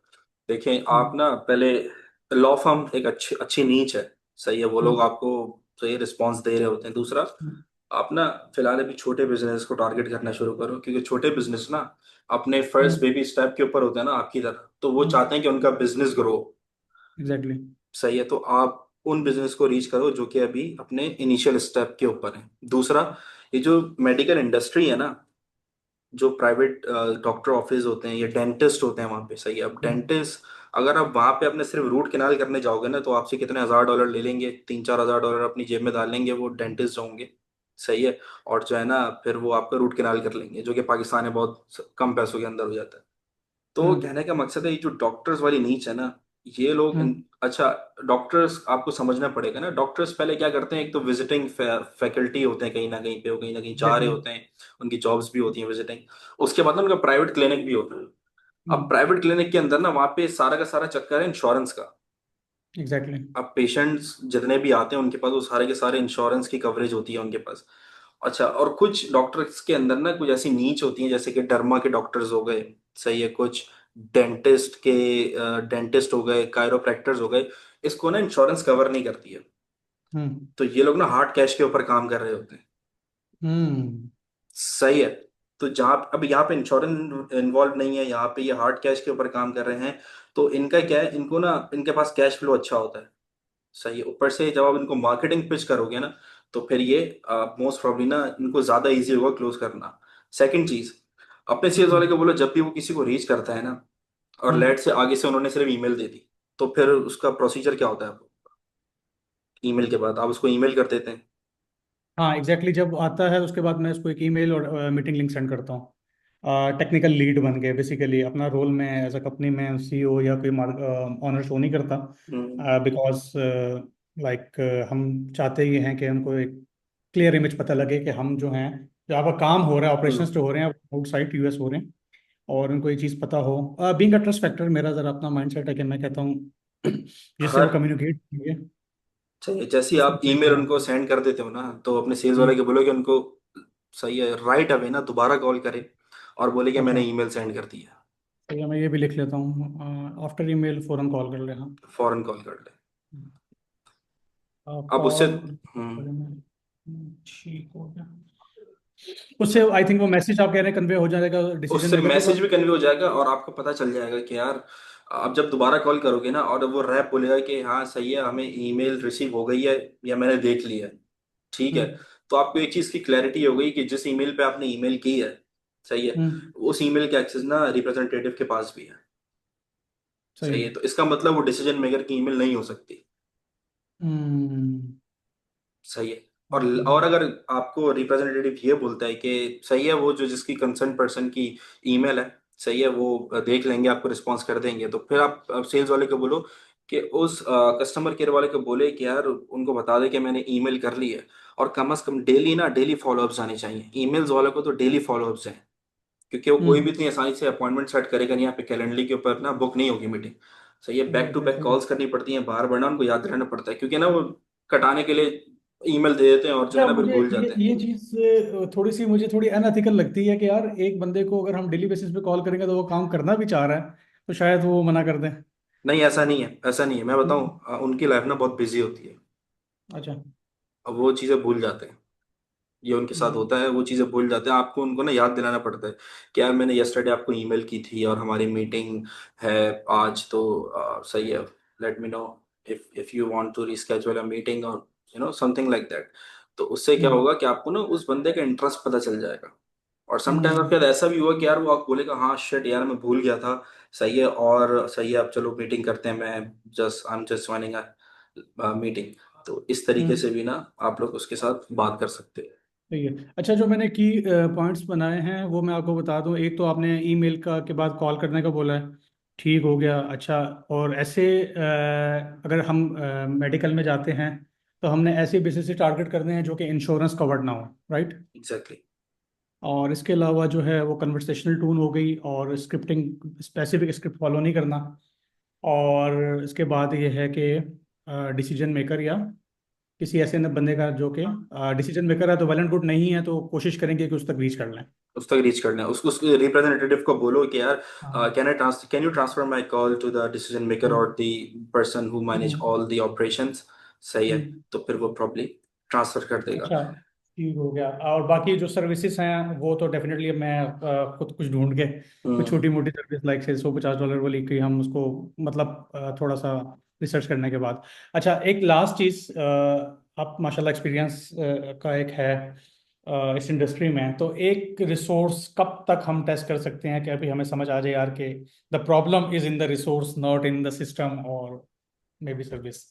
[SPEAKER 1] देखें आप
[SPEAKER 2] हम्म।
[SPEAKER 1] ना पहले, लॉ फर्म एक अच्छी अच्छी नीच है। सही है, वो लोग
[SPEAKER 2] हम्म।
[SPEAKER 1] आपको सही रिस्पॉन्स दे रहे होते हैं। दूसरा,
[SPEAKER 2] हम्म।
[SPEAKER 1] आप ना फिलहाल अभी छोटे बिजनेस को टारगेट करना शुरू करो, क्योंकि छोटे बिजनेस ना अपने फर्स्ट
[SPEAKER 2] हम्म।
[SPEAKER 1] बेबी स्टेप के ऊपर होते हैं ना आपकी तरह, तो वो
[SPEAKER 2] हम्म।
[SPEAKER 1] चाहते हैं कि उनका बिजनेस ग्रो।
[SPEAKER 2] एग्जैक्टली।
[SPEAKER 1] सही है, तो आप उन बिजनेस को रीच करो जो कि अभी अपने इनिशियल स्टेप के ऊपर है। दूसरा, ये जो मेडिकल इंडस्ट्री है ना, जो प्राइवेट डॉक्टर ऑफिस होते हैं या डेंटिस्ट होते हैं वहां पे, सही है, अब डेंटिस्ट अगर आप वहां पे अपने सिर्फ रूट कैनाल करने जाओगे ना, तो आपसे कितने $1000 ले लेंगे, 3-4 हज़ार डॉलर अपनी जेब में डाल लेंगे वो डेंटिस्ट जो होंगे। सही है। और जो है ना, फिर वो आपका रूट कैनाल कर लेंगे, जो कि पाकिस्तान में बहुत कम पैसों के अंदर हो जाता है। तो
[SPEAKER 2] हम्म।
[SPEAKER 1] कहने का मकसद है, ये जो डॉक्टर्स वाली नीच है ना, ये लोग
[SPEAKER 2] हम्म।
[SPEAKER 1] अच्छा, डॉक्टर्स आपको समझना पड़ेगा ना, डॉक्टर्स पहले क्या करते हैं, एक तो विजिटिंग फैकल्टी होते हैं कहीं ना कहीं पे, वो कहीं ना कहीं जा रहे
[SPEAKER 2] एग्जैक्टली।
[SPEAKER 1] होते हैं, उनकी जॉब्स भी होती हैं विजिटिंग। उसके बाद ना उनका प्राइवेट क्लिनिक भी होता है। अब
[SPEAKER 2] हम्म।
[SPEAKER 1] प्राइवेट क्लिनिक के अंदर ना वहाँ पे सारा का सारा चक्कर है इंश्योरेंस का।
[SPEAKER 2] एग्जैक्टली।
[SPEAKER 1] अब पेशेंट्स जितने भी आते हैं उनके पास वो सारे के सारे इंश्योरेंस की कवरेज होती है उनके पास। अच्छा, और कुछ डॉक्टर्स के अंदर ना कुछ ऐसी नीच होती है, जैसे कि डर्मा के डॉक्टर्स हो गए, सही है, कुछ डेंटिस्ट हो गए, कायरोप्रैक्टर्स हो गए, इसको ना इंश्योरेंस कवर नहीं करती है।
[SPEAKER 2] हम्म।
[SPEAKER 1] तो ये लोग ना हार्ड कैश के ऊपर काम कर रहे होते हैं।
[SPEAKER 2] हम्म।
[SPEAKER 1] सही है। तो जहाँ अब यहाँ पे इंश्योरेंस इन्वॉल्व नहीं है, यहाँ पे ये हार्ड कैश के ऊपर काम कर रहे हैं। तो इनका क्या है, इनको ना इनके पास कैश फ्लो अच्छा होता है। सही है, ऊपर से जब आप इनको मार्केटिंग पिच करोगे ना, तो फिर ये मोस्ट प्रॉब्ली ना इनको ज्यादा इजी होगा क्लोज करना। सेकंड चीज, अपने सेल्स वाले
[SPEAKER 2] हम्म।
[SPEAKER 1] को बोलो जब भी वो किसी को रीच करता है ना, और
[SPEAKER 2] हम्म।
[SPEAKER 1] लेट से आगे से उन्होंने सिर्फ ईमेल दे दी, तो फिर उसका प्रोसीजर क्या होता है, ईमेल के बाद आप उसको ईमेल कर देते हैं।
[SPEAKER 2] हाँ एग्जैक्टली, जब आता है उसके बाद मैं उसको एक ईमेल और मीटिंग लिंक सेंड करता हूँ। टेक्निकल लीड बन के बेसिकली अपना रोल में एज अ कंपनी में सीईओ या कोई ऑनर शो नहीं करता,
[SPEAKER 1] हम्म।
[SPEAKER 2] बिकॉज लाइक हम चाहते ही हैं कि उनको एक क्लियर इमेज पता लगे कि हम जो हैं, जो आपका काम हो रहा है, ऑपरेशंस जो हो रहे हैं आउटसाइड यूएस हो रहे हैं, और उनको ये चीज़ पता हो। बीइंग अ ट्रस्ट फैक्टर, मेरा ज़रा अपना माइंडसेट है कि मैं कहता हूँ जिससे वो
[SPEAKER 1] हर
[SPEAKER 2] कम्युनिकेट करेंगे
[SPEAKER 1] चाहिए, जैसे ही
[SPEAKER 2] उसको
[SPEAKER 1] आप
[SPEAKER 2] सही
[SPEAKER 1] ईमेल
[SPEAKER 2] तरह।
[SPEAKER 1] उनको सेंड कर देते हो ना, तो अपने सेल्स वाले
[SPEAKER 2] हम्म।
[SPEAKER 1] के बोलो कि उनको, सही है, राइट अवे ना दोबारा कॉल करे और बोले कि मैंने
[SPEAKER 2] अच्छा,
[SPEAKER 1] ईमेल सेंड कर दिया।
[SPEAKER 2] तो या मैं ये भी लिख लेता हूँ, आफ्टर ईमेल फौरन कॉल कर लेना।
[SPEAKER 1] फौरन कॉल कर ले। अब उससे
[SPEAKER 2] कॉल। ठीक हो गया। उससे आई थिंक वो मैसेज आप कह रहे हैं कन्वे हो जाएगा डिसीजन
[SPEAKER 1] उससे
[SPEAKER 2] मेकर के
[SPEAKER 1] मैसेज
[SPEAKER 2] पास।
[SPEAKER 1] भी कन्वे हो जाएगा और आपको पता चल जाएगा कि यार, आप जब दोबारा कॉल करोगे ना और वो रैप बोलेगा कि हाँ सही है, हमें ईमेल रिसीव हो गई है या मैंने देख लिया है, ठीक है,
[SPEAKER 2] हम्म।
[SPEAKER 1] तो आपको एक चीज की क्लैरिटी हो गई कि जिस ईमेल पे आपने ईमेल की है, सही है,
[SPEAKER 2] हम्म।
[SPEAKER 1] उस ईमेल का एक्सेस ना रिप्रेजेंटेटिव के पास भी है।
[SPEAKER 2] सही
[SPEAKER 1] सही है,
[SPEAKER 2] है।
[SPEAKER 1] तो इसका मतलब वो डिसीजन मेकर की ईमेल नहीं हो सकती।
[SPEAKER 2] हम्म।
[SPEAKER 1] सही है। और अगर आपको रिप्रेजेंटेटिव ये बोलता है कि सही है, वो जो जिसकी कंसर्न पर्सन की ईमेल है, सही है, वो देख लेंगे, आपको रिस्पॉन्स कर देंगे, तो फिर आप सेल्स वाले को बोलो कि उस कस्टमर केयर वाले को बोले कि यार उनको बता दे कि मैंने ईमेल कर ली है। और कम से कम डेली ना डेली फॉलोअप्स आने चाहिए, ईमेल्स वाले को तो डेली फॉलोअप्स हैं, क्योंकि वो कोई भी
[SPEAKER 2] हम्म।
[SPEAKER 1] इतनी आसानी से अपॉइंटमेंट सेट करेगा नहीं, यहाँ पे कैलेंडर के ऊपर ना बुक नहीं होगी मीटिंग। सही है, back to back
[SPEAKER 2] exactly.
[SPEAKER 1] Calls करनी पड़ती हैं, बार बार ना उनको याद रहना पड़ता है, क्योंकि ना वो कटाने के लिए ईमेल दे देते हैं और जो है
[SPEAKER 2] अच्छा,
[SPEAKER 1] ना फिर
[SPEAKER 2] मुझे
[SPEAKER 1] भूल
[SPEAKER 2] ये
[SPEAKER 1] जाते हैं।
[SPEAKER 2] ये चीज थोड़ी सी मुझे थोड़ी अनएथिकल लगती है कि यार एक बंदे को अगर हम डेली बेसिस पे कॉल करेंगे तो वो काम करना भी चाह रहा है, तो शायद वो मना कर दें।
[SPEAKER 1] नहीं ऐसा नहीं है, ऐसा नहीं है, मैं बताऊं,
[SPEAKER 2] हम्म।
[SPEAKER 1] उनकी लाइफ ना बहुत बिजी होती है।
[SPEAKER 2] अच्छा।
[SPEAKER 1] अब वो चीज़ें भूल जाते हैं, ये उनके साथ
[SPEAKER 2] हम्म।
[SPEAKER 1] होता है, वो चीज़ें भूल जाते हैं, आपको उनको ना याद दिलाना पड़ता है कि यार मैंने यस्टरडे आपको ईमेल की थी और हमारी मीटिंग है आज, तो सही है, let me know if you want to reschedule a meeting or something like that. तो उससे क्या
[SPEAKER 2] हम्म।
[SPEAKER 1] होगा कि आपको ना उस बंदे का इंटरेस्ट पता चल जाएगा। और समटाइम आपके
[SPEAKER 2] हम्म।
[SPEAKER 1] साथ ऐसा भी हुआ कि यार वो आप बोलेगा हाँ शिट यार मैं भूल गया था, सही है, और सही है, अब चलो मीटिंग करते हैं, मैं just I am just joining a meeting. तो इस तरीके से
[SPEAKER 2] हम्म।
[SPEAKER 1] भी ना आप लोग उसके साथ बात कर सकते हैं।
[SPEAKER 2] सही है। अच्छा, जो मैंने की पॉइंट्स बनाए हैं वो मैं आपको बता दूं। एक तो आपने ईमेल का के बाद कॉल करने का बोला है, ठीक हो गया। अच्छा, और ऐसे अगर हम मेडिकल में जाते हैं तो हमने ऐसे बेसिस से टारगेट करने हैं जो कि इंश्योरेंस कवर्ड ना हो, राइट।
[SPEAKER 1] एग्जैक्टली।
[SPEAKER 2] और इसके अलावा जो है वो कन्वर्सेशनल टोन हो गई, और स्क्रिप्टिंग, स्पेसिफिक स्क्रिप्ट फॉलो नहीं करना। और इसके बाद ये है कि डिसीजन मेकर या किसी ऐसे बंदे का जो कि डिसीजन मेकर है तो वेल एंड गुड, नहीं है तो कोशिश करेंगे कि उस तक रीच कर लें।
[SPEAKER 1] उस तक रीच करना है, उसको उसके रिप्रेजेंटेटिव को बोलो कि यार
[SPEAKER 2] हाँ।
[SPEAKER 1] Can you transfer my call to the decision maker और
[SPEAKER 2] hmm.
[SPEAKER 1] The person who manage
[SPEAKER 2] hmm.
[SPEAKER 1] All the operations. सही है।
[SPEAKER 2] हम्म।
[SPEAKER 1] तो फिर वो प्रॉब्ली ट्रांसफर कर देगा।
[SPEAKER 2] अच्छा, ठीक हो गया। और बाकी जो सर्विसेज हैं वो तो डेफिनेटली मैं खुद कुछ ढूंढ के कुछ
[SPEAKER 1] हम्म।
[SPEAKER 2] छोटी मोटी सर्विस लाइक से $150 वाली की हम उसको, मतलब थोड़ा सा रिसर्च करने के बाद। अच्छा, एक लास्ट चीज़, आप माशाल्लाह एक्सपीरियंस का एक है इस इंडस्ट्री में, तो एक रिसोर्स कब तक हम टेस्ट कर सकते हैं कि अभी हमें समझ आ जाए यार कि the problem is in the resource not in the system और may be service,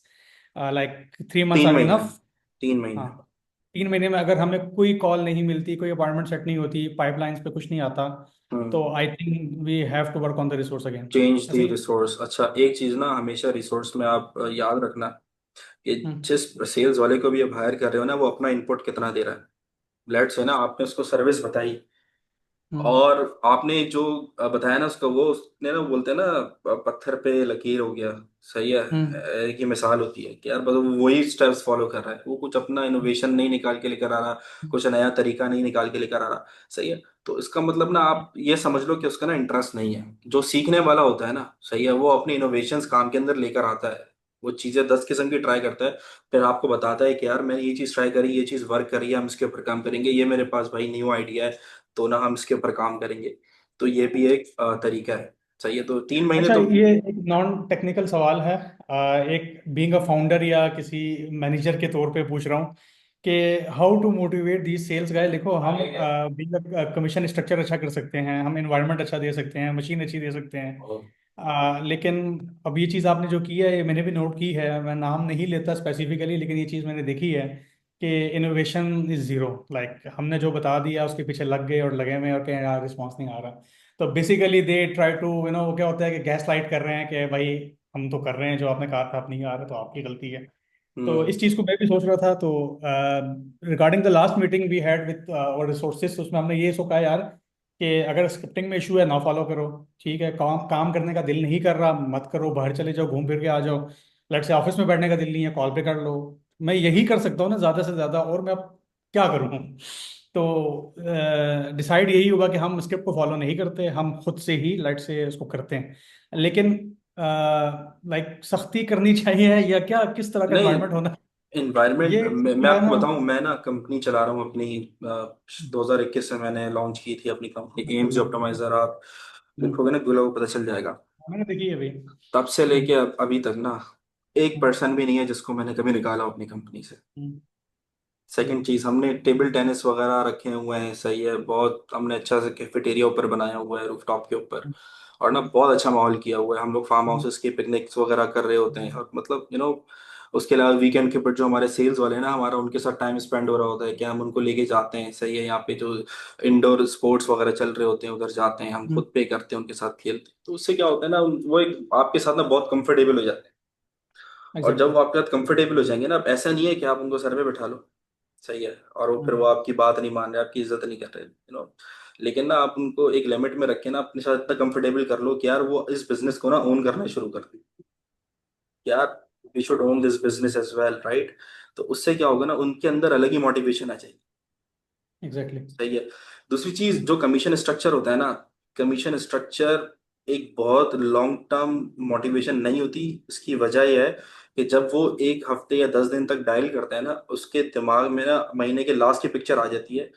[SPEAKER 2] like 3 months
[SPEAKER 1] तीन
[SPEAKER 2] आर
[SPEAKER 1] महीने
[SPEAKER 2] इनफ?
[SPEAKER 1] 3 महीने।
[SPEAKER 2] हाँ, 3 महीने में अगर हमें कोई कॉल नहीं मिलती, कोई अपॉइंटमेंट सेट नहीं होती, पाइपलाइंस पे कुछ नहीं आता,
[SPEAKER 1] हम्म।
[SPEAKER 2] तो I think we have to work on the resource again.
[SPEAKER 1] Change
[SPEAKER 2] ऐसे
[SPEAKER 1] दी
[SPEAKER 2] ही।
[SPEAKER 1] रिसोर्स। अच्छा एक चीज ना हमेशा रिसोर्स में आप याद रखना कि
[SPEAKER 2] हम्म।
[SPEAKER 1] जिस सेल्स वाले को भी आप हायर कर रहे हो ना, वो अपना इनपुट कितना दे रहा है। लेट्स है ना, आपने उसको सर्विस बताई
[SPEAKER 2] हम्म।
[SPEAKER 1] और आपने जो बताया ना उसका, वो उसने ना बोलते हैं ना पत्थर पे लकीर हो गया। सही है।
[SPEAKER 2] हम्म।
[SPEAKER 1] एक ये मिसाल होती है कि यार बस वो वही स्टेप्स फॉलो कर रहा है, वो कुछ अपना इनोवेशन नहीं निकाल के लेकर आ रहा, कुछ नया तरीका नहीं निकाल के लेकर आ रहा। सही है। तो इसका मतलब ना आप ये समझ लो कि उसका ना इंटरेस्ट नहीं है। जो सीखने वाला होता है ना, सही है, वो अपने इनोवेशंस काम के अंदर लेकर आता है। वो चीजें 10 किस्म की ट्राई करता है, फिर आपको बताता है कि यार मैंने ये चीज ट्राई करी, ये चीज वर्क करी है, हम इसके ऊपर काम करेंगे, ये मेरे पास भाई न्यू आइडिया है, तो ना हम इसके ऊपर काम करेंगे। तो ये भी एक तरीका है। सही है, तो 3 महीने
[SPEAKER 2] अच्छा,
[SPEAKER 1] तो।
[SPEAKER 2] ये एक नॉन टेक्निकल सवाल है। एक बीइंग अ फाउंडर या किसी मैनेजर के तौर पे पूछ रहा हूँ कि how to motivate the sales guy. देखो, हम बीइंग कमीशन स्ट्रक्चर अच्छा कर सकते हैं, हम इन्वायरमेंट अच्छा दे सकते हैं, मशीन अच्छी दे सकते हैं, लेकिन अब ये चीज़ आपने जो की है ये मैंने भी नोट की है। मैं नाम नहीं लेता स्पेसिफिकली, लेकिन ये चीज़ मैंने देखी है कि इनोवेशन इज जीरो। लाइक हमने जो बता दिया उसके पीछे लग गए और लगे हुए और कहीं यार रिस्पॉन्स नहीं आ रहा। तो बेसिकली दे ट्राई टू वो क्या होता है कि गैस लाइट कर रहे हैं कि भाई हम तो कर रहे हैं जो आपने कहा था, आप नहीं आ रहे तो आपकी गलती है। तो
[SPEAKER 1] हम्म।
[SPEAKER 2] इस चीज़ को मैं भी सोच रहा था। तो regarding the last meeting we had with our resources, उसमें हमने ये सो कहा यार कि अगर स्क्रिप्टिंग में इशू है ना फॉलो करो, ठीक है। काम काम करने का दिल नहीं कर रहा, मत करो, बाहर चले जाओ, घूम फिर के आ जाओ। लेट से ऑफिस में बैठने का दिल नहीं है, कॉल पे कर लो। मैं यही कर सकता हूँ ना ज़्यादा से ज़्यादा, और मैं अब क्या करूँ? तो डिसाइड यही होगा कि हम स्क्रिप्ट को फॉलो नहीं करते, हम खुद से ही लाइट से उसको करते हैं। लेकिन लाइक सख्ती करनी चाहिए या क्या, किस तरह का
[SPEAKER 1] नहीं,
[SPEAKER 2] एनवायरनमेंट होना,
[SPEAKER 1] इन्वायरमेंट
[SPEAKER 2] ये
[SPEAKER 1] मैं
[SPEAKER 2] है
[SPEAKER 1] आपको
[SPEAKER 2] ना।
[SPEAKER 1] बताऊं, मैं ना कंपनी चला रहा हूँ अपनी। 2021 से मैंने लॉन्च की थी अपनी कंपनी एम्स
[SPEAKER 2] माशाल्लाह।
[SPEAKER 1] ऑप्टिमाइजर। आप
[SPEAKER 2] हम्म।
[SPEAKER 1] देखोगे ना गूगल को पता चल जाएगा।
[SPEAKER 2] मैंने देखी है भाई।
[SPEAKER 1] तब से लेके
[SPEAKER 2] हम्म।
[SPEAKER 1] अभी तक ना एक
[SPEAKER 2] हम्म।
[SPEAKER 1] पर्सन भी नहीं है जिसको मैंने कभी निकाला हो अपनी कंपनी से।
[SPEAKER 2] हम्म। सही
[SPEAKER 1] सेकंड
[SPEAKER 2] है।
[SPEAKER 1] चीज, हमने टेबल टेनिस वगैरह रखे हुए हैं, सही है, बहुत हमने अच्छा से कैफेटेरिया ऊपर बनाया हुआ है रूफटॉप के ऊपर। और ना बहुत अच्छा माहौल किया हुआ है, हम लोग फार्म
[SPEAKER 2] हम्म।
[SPEAKER 1] हाउसेस की पिकनिक्स वगैरह कर रहे होते हैं, और मतलब उसके अलावा वीकेंड के ऊपर जो हमारे सेल्स वाले हैं ना, हमारा उनके साथ टाइम स्पेंड हो रहा होता है कि हम उनको लेके जाते हैं। सही है, यहाँ पे जो इंडोर स्पोर्ट्स वगैरह चल रहे होते हैं उधर जाते हैं, हम
[SPEAKER 2] हम्म।
[SPEAKER 1] खुद पे करते हैं, उनके साथ खेलते हैं। तो उससे क्या होता है ना, वो एक आपके साथ ना बहुत कंफर्टेबल हो जाते हैं। और जब
[SPEAKER 2] एग्जैक्टली।
[SPEAKER 1] वो आपके साथ कंफर्टेबल हो जाएंगे ना, अब ऐसा नहीं है कि आप उनको सर पे बैठा लो, सही है, और वो फिर वो आपकी बात नहीं मान रहे, आपकी इज्जत नहीं कर रहे, लेकिन ना आप उनको एक लिमिट में रखे ना, अपने साथ इतना कंफर्टेबल कर लो कि यार वो इस बिजनेस को ना ओन करना शुरू कर दे। यार we should own this business as well, right. तो उससे क्या होगा ना, उनके अंदर अलग ही मोटिवेशन आ जाएगी।
[SPEAKER 2] एग्जैक्टली।
[SPEAKER 1] सही है। दूसरी चीज, जो कमीशन स्ट्रक्चर होता है ना, कमीशन स्ट्रक्चर एक बहुत लॉन्ग टर्म मोटिवेशन नहीं होती। इसकी वजह यह है कि जब वो 1 हफ्ते या 10 दिन तक डायल करता है ना, उसके दिमाग में ना महीने के लास्ट की पिक्चर आ जाती है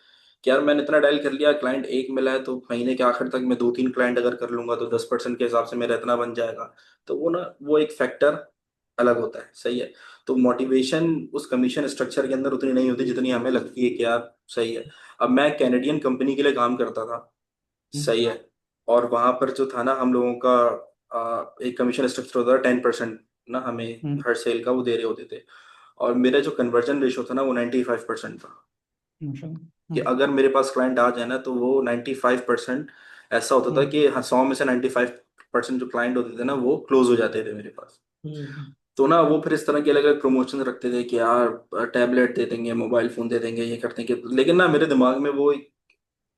[SPEAKER 1] कि यार मैंने इतना डायल कर लिया, क्लाइंट एक मिला है, तो महीने के आखिर तक मैं 2-3 क्लाइंट अगर कर लूंगा तो 10% के हिसाब से मेरा इतना बन जाएगा। तो वो ना, वो एक फैक्टर अलग होता है। सही है। तो मोटिवेशन उस कमीशन स्ट्रक्चर के अंदर उतनी नहीं होती जितनी हमें लगती है कि यार सही है। अब मैं कैनेडियन कंपनी के लिए काम करता था। सही है। और वहां पर जो था ना, हम लोगों का एक कमीशन स्ट्रक्चर होता था 10% ना, हमें हर सेल का वो दे रहे होते थे। और मेरा जो कन्वर्जन रेशो था ना, वो 95% था। कि अगर मेरे पास क्लाइंट आ जाए ना, तो वो 95% ऐसा होता था कि हाँ, 100 में से 95% जो क्लाइंट होते थे ना, वो क्लोज हो जाते थे मेरे पास। तो ना वो फिर इस तरह के अलग अलग प्रमोशन रखते थे कि यार टैबलेट दे देंगे, मोबाइल फोन दे देंगे, ये कर देंगे। लेकिन ना मेरे दिमाग में वो एक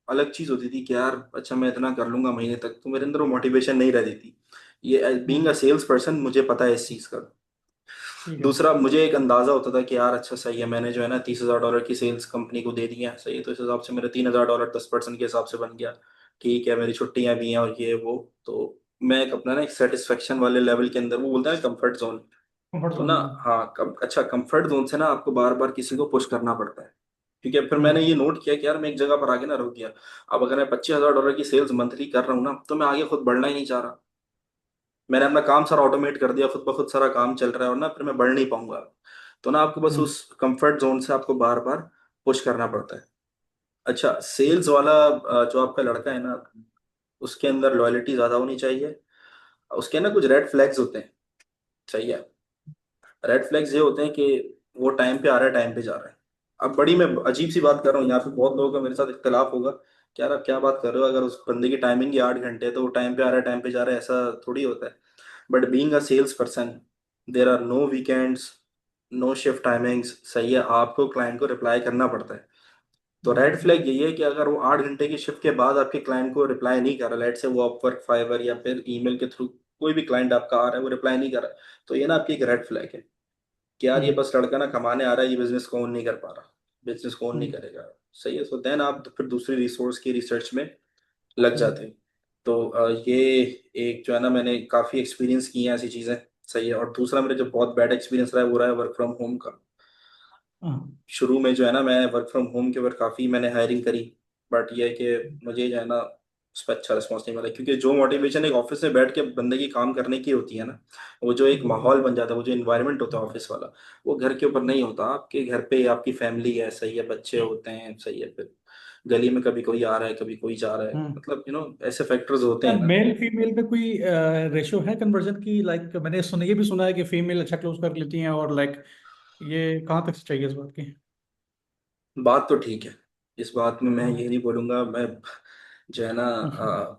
[SPEAKER 1] अलग चीज होती थी कि यार अच्छा मैं इतना कर लूंगा महीने तक, तो मेरे अंदर वो मोटिवेशन नहीं रहती थी। ये बीइंग अ सेल्स पर्सन मुझे पता है इस चीज का।
[SPEAKER 2] ठीक है।
[SPEAKER 1] दूसरा, मुझे एक अंदाजा होता था कि यार अच्छा सही है, मैंने जो है ना $30,000 की सेल्स कंपनी को दे दी है। सही है, तो इस हिसाब से मेरा $3,000 10% के हिसाब से बन गया। ठीक है, मेरी छुट्टियां भी हैं और ये वो। तो मैं एक अपना ना एक सेटिस्फेक्शन वाले लेवल के अंदर, वो बोलता है कंफर्ट जोन।
[SPEAKER 2] कंफर्ट
[SPEAKER 1] तो
[SPEAKER 2] जोन
[SPEAKER 1] ना,
[SPEAKER 2] में।
[SPEAKER 1] हाँ, अच्छा कंफर्ट जोन से ना आपको बार बार किसी को पुश करना पड़ता है। ठीक है, फिर मैंने
[SPEAKER 2] हम्म।
[SPEAKER 1] ये नोट किया कि यार मैं एक जगह पर आगे ना रुक गया। अब अगर मैं $25,000 की सेल्स मंथली कर रहा हूँ ना, तो मैं आगे खुद बढ़ना ही नहीं चाह रहा। मैंने अपना काम सारा ऑटोमेट कर दिया, खुद ब खुद सारा काम चल रहा है, और ना फिर मैं बढ़ नहीं पाऊंगा। तो ना आपको बस
[SPEAKER 2] हम्म।
[SPEAKER 1] उस कंफर्ट जोन से आपको बार बार पुश करना पड़ता है। अच्छा, सेल्स वाला जो आपका लड़का है ना, उसके अंदर लॉयल्टी ज्यादा होनी चाहिए। उसके ना कुछ रेड फ्लैग्स होते हैं। सही है। रेड फ्लैग्स ये होते हैं कि वो टाइम पे आ रहा है, टाइम पे जा रहा है। अब बड़ी मैं अजीब सी बात कर रहा हूँ, यहाँ पे बहुत लोगों का मेरे साथ इख्तलाफ होगा कि यार आप क्या बात कर रहे हो, अगर उस बंदे की टाइमिंग ही 8 घंटे है तो वो टाइम पे आ रहा है, टाइम पे जा रहा है, ऐसा थोड़ी होता है। But being a sales person, there are no weekends, no shift timings. सही है, आपको क्लाइंट को रिप्लाई करना पड़ता है। तो रेड फ्लैग यही है कि अगर वो 8 घंटे की शिफ्ट के बाद आपके क्लाइंट को रिप्लाई नहीं कर रहा, लेट से वो अपवर्क, फाइवर या फिर ईमेल के थ्रू कोई भी क्लाइंट आपका आ रहा है, वो रिप्लाई नहीं कर रहा, तो ये ना आपकी एक रेड फ्लैग है कि यार ये
[SPEAKER 2] हम्म।
[SPEAKER 1] बस लड़का ना कमाने आ रहा है, ये बिजनेस को ओन नहीं कर पा रहा, बिजनेस को ओन नहीं
[SPEAKER 2] हम्म।
[SPEAKER 1] करेगा। सही है। सो देन आप फिर दूसरी रिसोर्स की रिसर्च में लग जाते हैं। तो ये एक जो है ना, मैंने काफी एक्सपीरियंस किए हैं ऐसी चीजें। सही है। और दूसरा मेरा जो बहुत बैड एक्सपीरियंस रहा है, वो रहा है वर्क फ्रॉम होम का।
[SPEAKER 2] हाँ।
[SPEAKER 1] शुरू में जो है ना, मैं वर्क फ्रॉम होम के ऊपर काफ़ी मैंने हायरिंग करी। बट ये है कि मुझे जो है ना, उस पर अच्छा रिस्पॉन्स नहीं मिला, क्योंकि जो मोटिवेशन एक ऑफिस में बैठ के बंदे की काम करने की होती है ना, वो जो एक
[SPEAKER 2] बिल्कुल।
[SPEAKER 1] माहौल बन जाता है, वो जो इन्वायरमेंट होता है ऑफिस वाला, वो घर के ऊपर नहीं होता। आपके घर पे आपकी फैमिली है, सही है, बच्चे होते हैं, सही है, फिर गली में कभी कोई आ रहा है, कभी कोई जा रहा है,
[SPEAKER 2] हम्म।
[SPEAKER 1] मतलब ऐसे फैक्टर्स होते
[SPEAKER 2] यार
[SPEAKER 1] हैं ना।
[SPEAKER 2] मेल फीमेल पे कोई रेशो है कन्वर्जन की? लाइक मैंने ये भी सुना है कि फीमेल अच्छा क्लोज कर लेती हैं, और लाइक ये कहाँ तक सच्चाई है इस बात की?
[SPEAKER 1] बात तो ठीक है। इस बात में मैं
[SPEAKER 2] हम्म।
[SPEAKER 1] ये नहीं बोलूंगा, मैं जो है ना